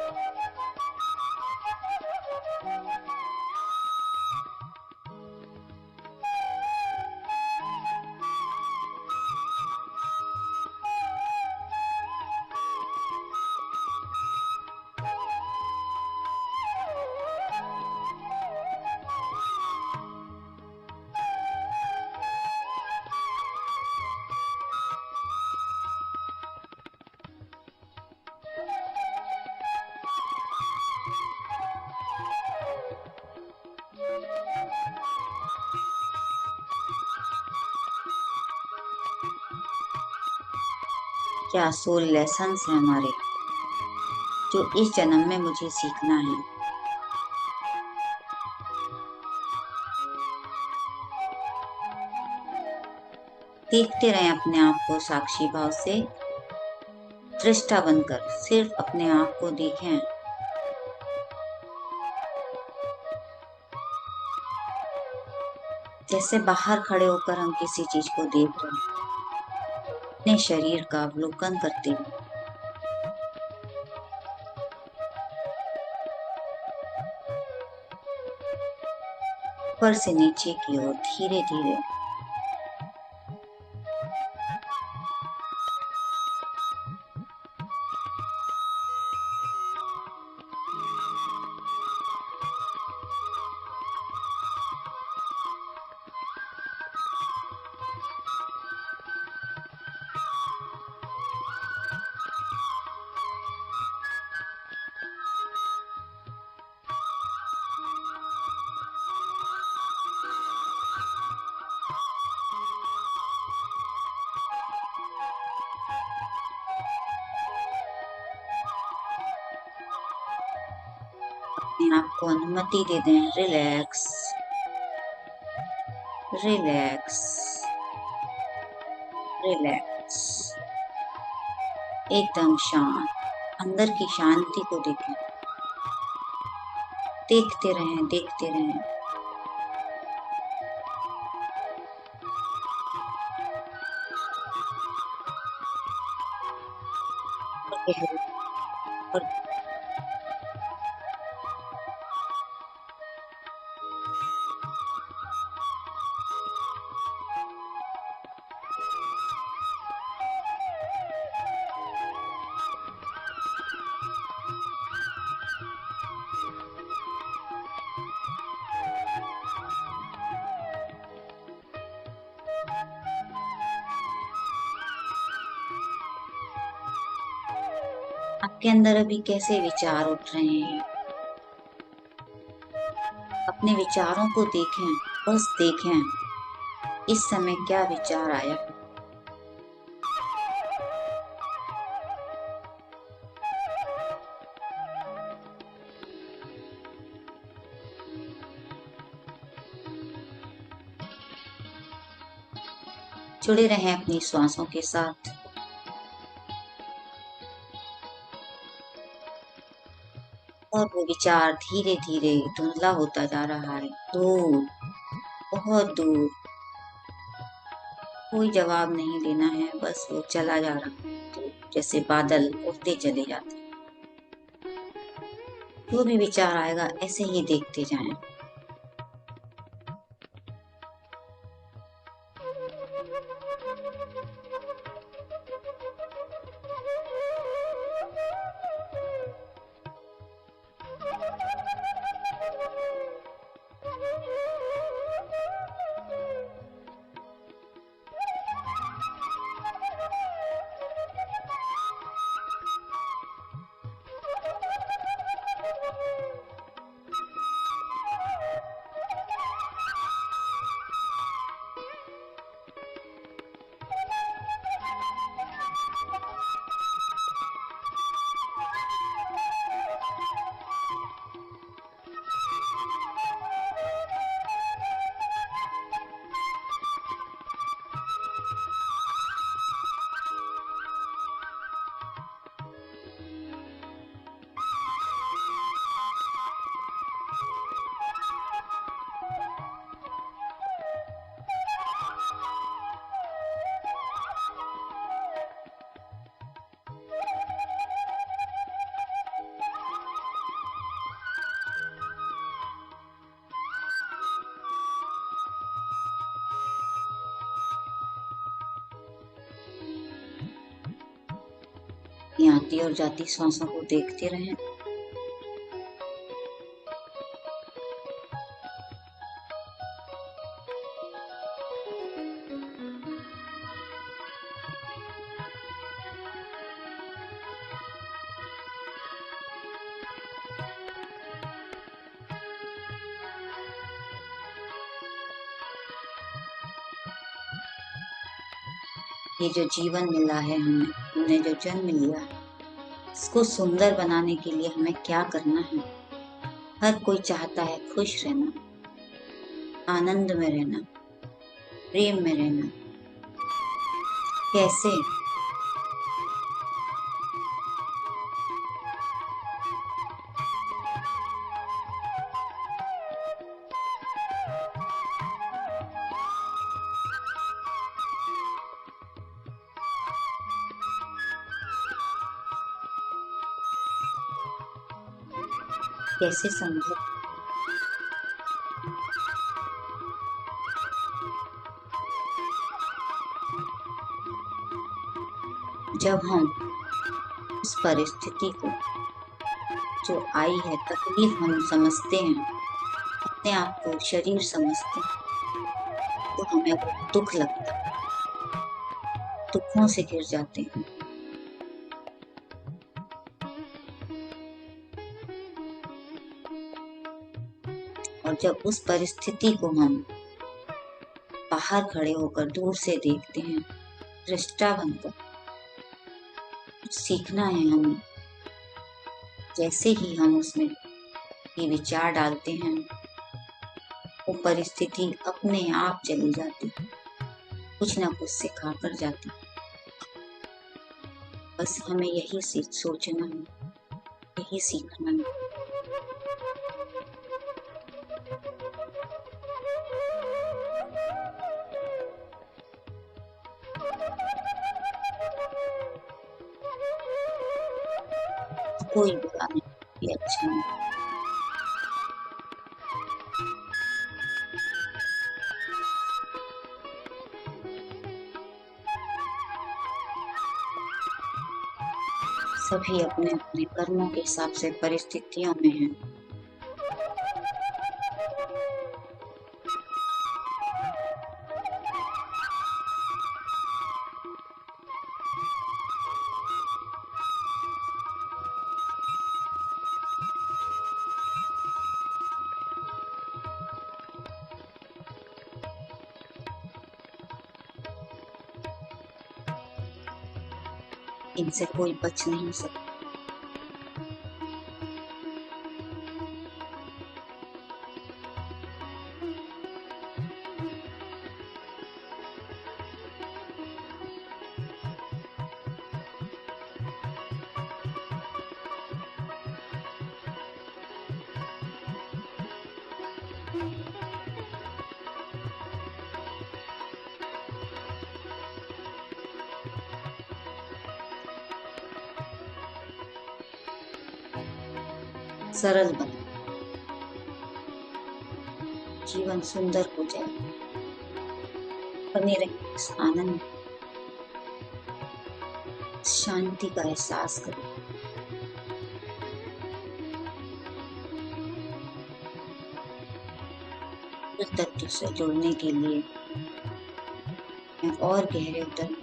क्या सोल लेसन्स हैं हमारे, जो इस जन्म में मुझे सीखना है। देखते रहें अपने आप को साक्षी भाव से, दृष्टा बनकर सिर्फ अपने आप को देखें। जैसे बाहर खड़े होकर हम किसी चीज को देख रहे हैं, अपने शरीर का अवलोकन करते हैं। ऊपर से नीचे की ओर धीरे धीरे अपने आप को अनुमति दे दें। रिलैक्स रिलैक्स रिलैक्स, एकदम शांत। अंदर की शांति को देखें, देखते रहें, देखते रहें। और आपके अंदर अभी कैसे विचार उठ रहे हैं, अपने विचारों को देखें, बस देखें इस समय क्या विचार आया। जुड़े रहें अपनी श्वासों के साथ। और वो विचार धीरे धीरे धुंधला होता जा रहा है, दूर, बहुत दूर। कोई जवाब नहीं देना है, बस वो चला जा रहा है, तो जैसे बादल उड़ते चले जाते हैं। जो भी विचार आएगा ऐसे ही देखते जाएं। ये आती और जाती सांसों को देखते रहें। ये जो जीवन मिला है हमने जो जन्म लिया है, इसको सुंदर बनाने के लिए हमें क्या करना है? हर कोई चाहता है खुश रहना, आनंद में रहना, प्रेम में रहना। कैसे? कैसे संभव? जब हम उस परिस्थिति को जो आई है तकलीफ हम समझते हैं, अपने आप को शरीर समझते हैं, तो हमें वो दुख लगता है, दुखों से घिर जाते हैं। और जब उस परिस्थिति को हम बाहर खड़े होकर दूर से देखते हैं, दृष्टा बनकर, कुछ सीखना है हमें। जैसे ही हम उसमें ये विचार डालते हैं, वो परिस्थिति अपने आप चली जाती, कुछ ना कुछ सिखा कर जाती। बस हमें यही सोचना है, यही सीखना है। कोई बुरा नहीं, ये अच्छा नहीं। सभी अपने अपने कर्मों के हिसाब से परिस्थितियों में हैं। इनसे कोई बच नहीं सकता। सरल बने, जीवन सुंदर हो जाए, बने रहे इस आनंद, शांति का एहसास करें। उस तत्व से जुड़ने के लिए मैं और गहरे उतरने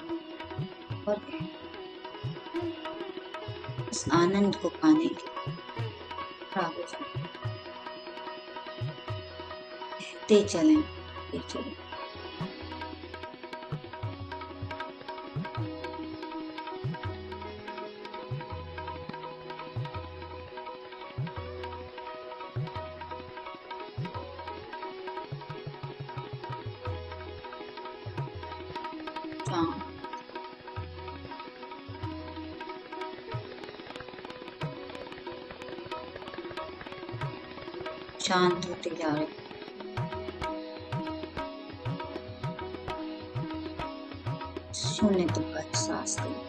और इस आनंद को पाने के लिए खड़ा हो जाए। बहते चलें, बहते चलें। शांत शांत होते जा रहे, शून्यता का एहसास करें।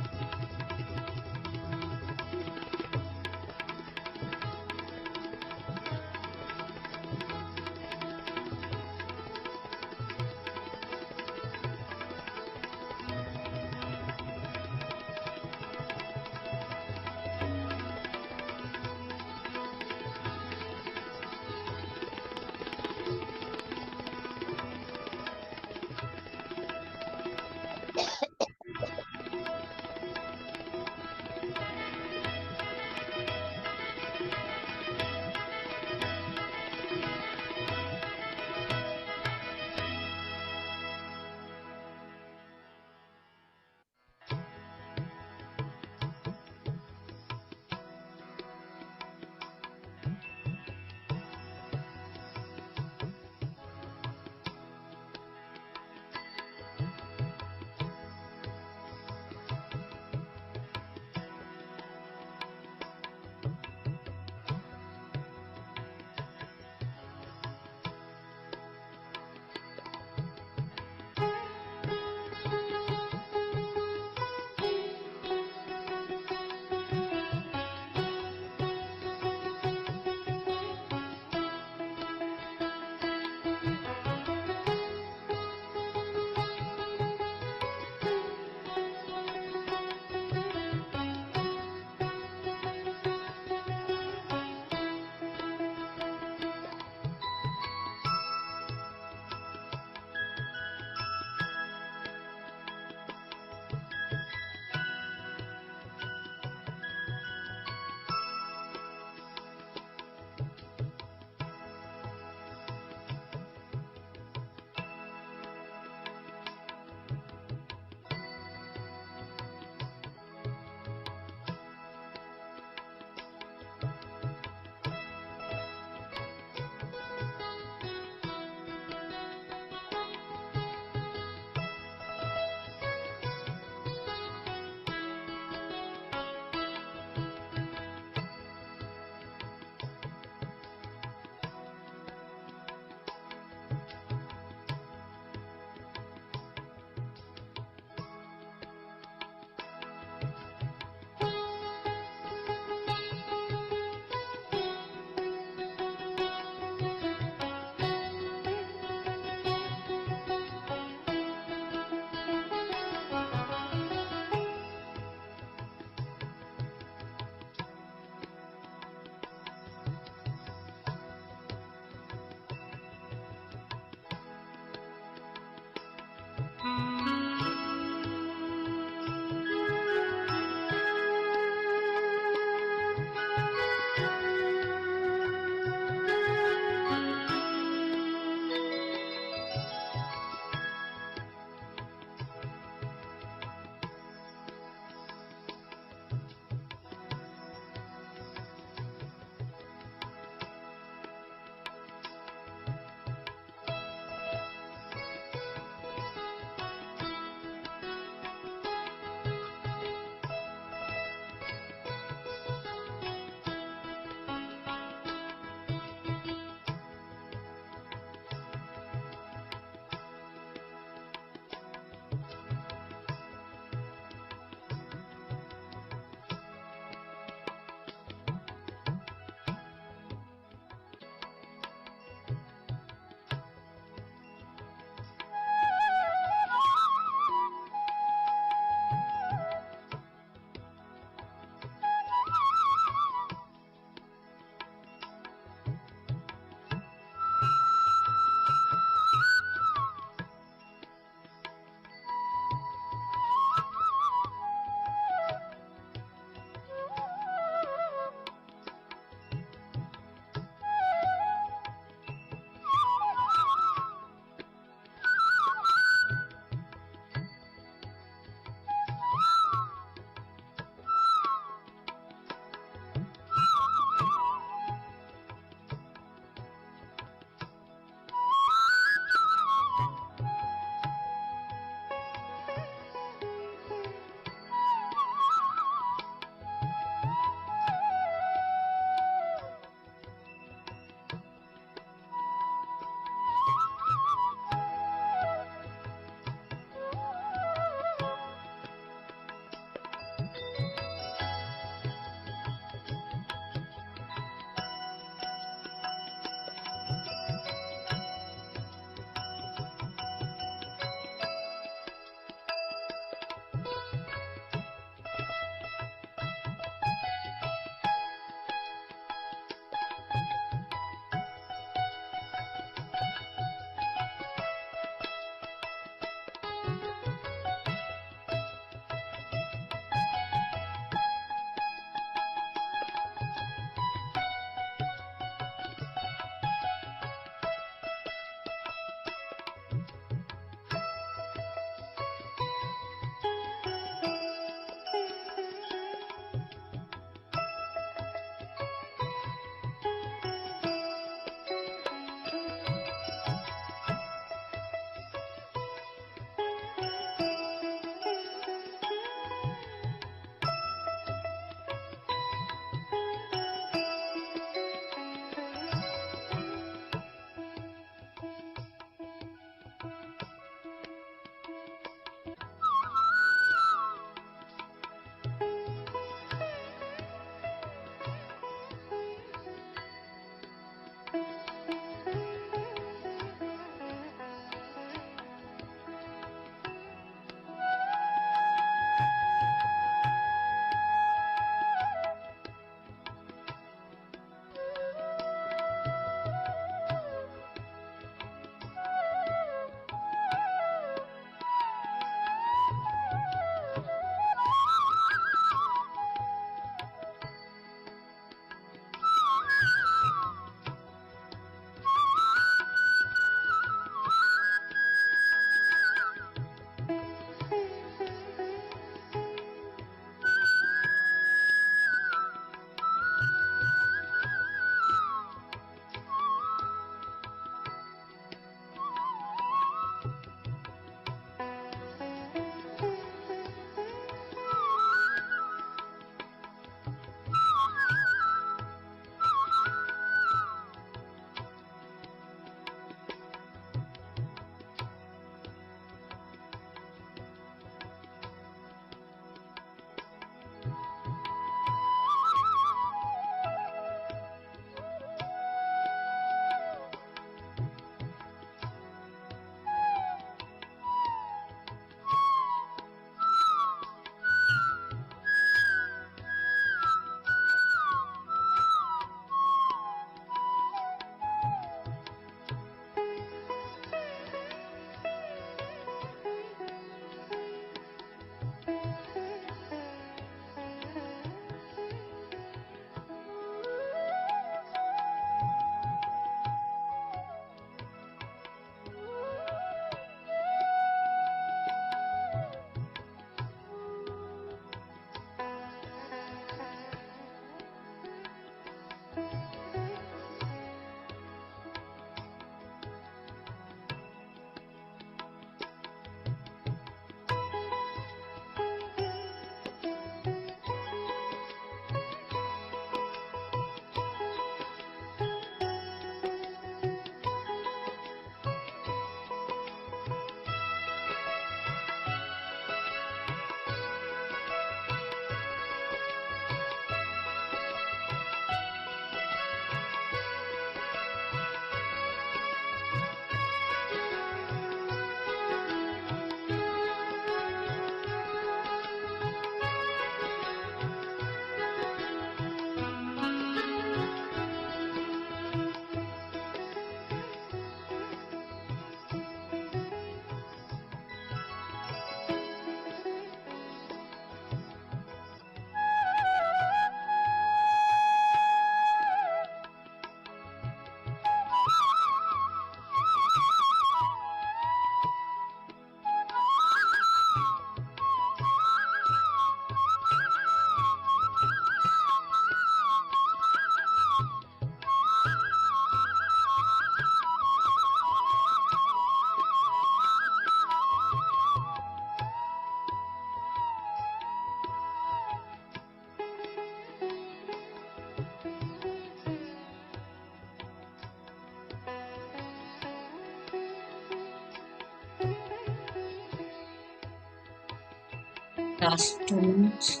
Last 2 minutes.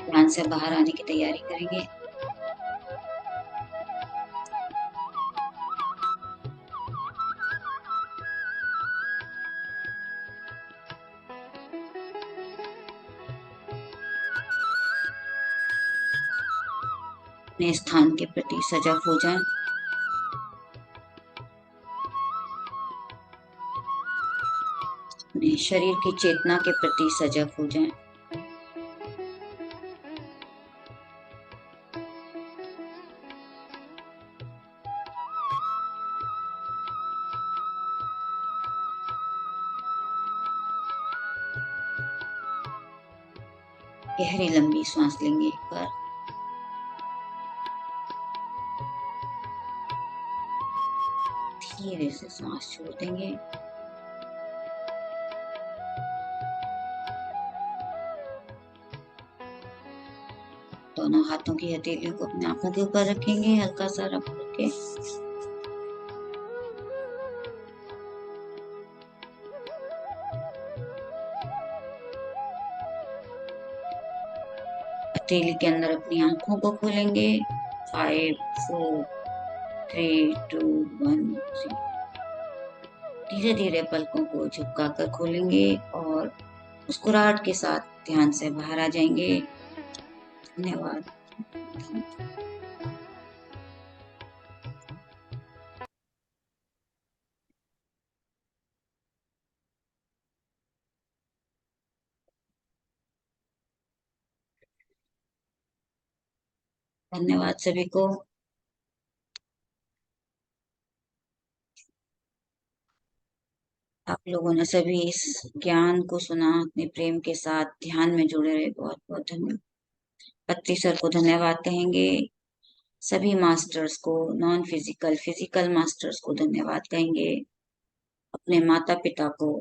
ध्यान से बाहर आने की तैयारी करेंगे। अपने स्थान के प्रति सजग हो जाएं। अपने शरीर की चेतना के प्रति सजग हो जाएं। गहरी लंबी सांस लेंगे एक बार। धीरे से सांस छोड़ देंगे। दोनों हाथों की हथेलियों को अपने आंखों के ऊपर रखेंगे, हल्का सा रख के। हथेली के अंदर अपनी आंखों को खोलेंगे। 5 4 3 2 1 0। धीरे धीरे पलकों को झुकाकर खोलेंगे और मुस्कुराहट के साथ ध्यान से बाहर आ जाएंगे। धन्यवाद। धन्यवाद सभी को। आप लोगों ने सभी इस ज्ञान को सुना, अपने प्रेम के साथ ध्यान में जुड़े रहे, बहुत बहुत धन्यवाद। पत्री सर को धन्यवाद कहेंगे। सभी मास्टर्स को, नॉन फिजिकल फिजिकल मास्टर्स को धन्यवाद कहेंगे। अपने माता पिता को,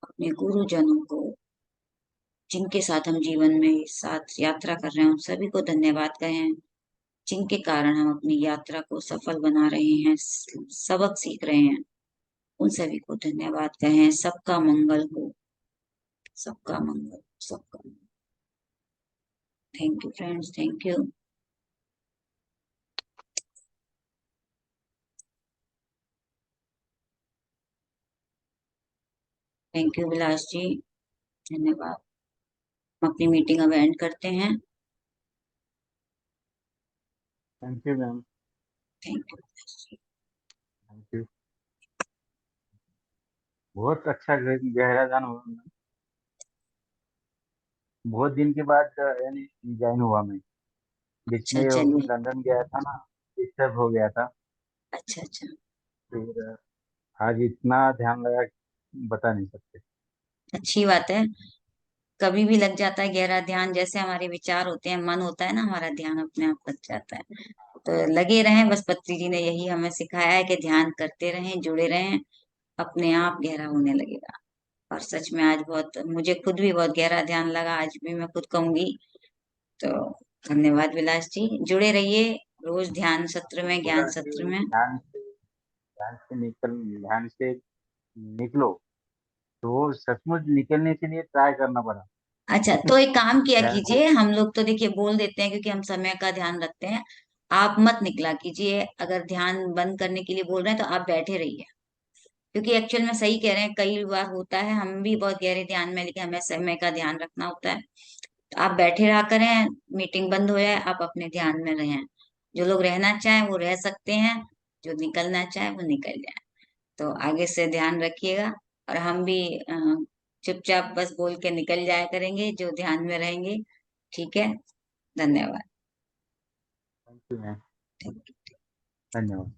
अपने गुरुजनों को, जिनके साथ हम जीवन में साथ यात्रा कर रहे हैं, उन सभी को धन्यवाद कहें, जिनके कारण हम अपनी यात्रा को सफल बना रहे हैं, सबक सीख रहे हैं, उन सभी को धन्यवाद कहें। सबका मंगल हो, सबका मंगल, सबका मंगल। Thank you friends, thank you. Thank you Vilas ji, धन्यवाद। हम अपनी मीटिंग अब एंड करते हैं। Thank you ma'am. Thank you. Thank you. बहुत अच्छा गहरा ध्यान हुआ मैम। बहुत दिन के बाद यानी ज्वाइन हुआ मैं। बीच में अच्छा चलिए। लंदन गया था ना, डिस्टर्ब हो गया था। अच्छा अच्छा, फिर आज इतना ध्यान लगा कि बता नहीं सकते। अच्छी बात है। कभी भी लग जाता है गहरा ध्यान, जैसे हमारे विचार होते हैं, मन होता है ना, हमारा ध्यान अपने आप लग जाता है। तो लगे रहें, बस पत्री जी ने यही हमें सिखाया है कि ध्यान करते रहें, जुड़े रहें, अपने आप गहरा होने लगेगा। और सच में आज बहुत, मुझे खुद भी बहुत गहरा ध्यान लगा, आज भी मैं खुद कहूंगी। तो धन्यवाद विलास जी, जुड़े रहिए रोज ध्यान सत्र में, ज्ञान बोला सत्र कि में। ध्यान से निकलो, तो सचमुच निकलने के लिए ट्राई करना पड़ा। अच्छा, तो एक काम किया ध्यान से कीजिए, हम लोग तो देखिए बोल देते हैं क्योंकि हम समय का ध्यान रखते हैं। आप मत निकला कीजिए, अगर ध्यान बंद करने के लिए बोल रहे हैं तो आप बैठे रहिए, क्योंकि एक्चुअल में सही कह रहे हैं, कई बार होता है हम भी बहुत गहरे ध्यान में, लेकिन हमें समय का ध्यान रखना होता है। तो आप बैठे रहा करें, मीटिंग बंद हो जाए आप अपने ध्यान में रहें। जो लोग रहना चाहें वो रह सकते हैं, जो निकलना चाहे वो निकल जाए। तो आगे से ध्यान रखिएगा, और हम भी चुपचाप बस बोल के निकल जाया करेंगे जो ध्यान में रहेंगे। ठीक है, धन्यवाद। थैंक यू मैम, धन्यवाद।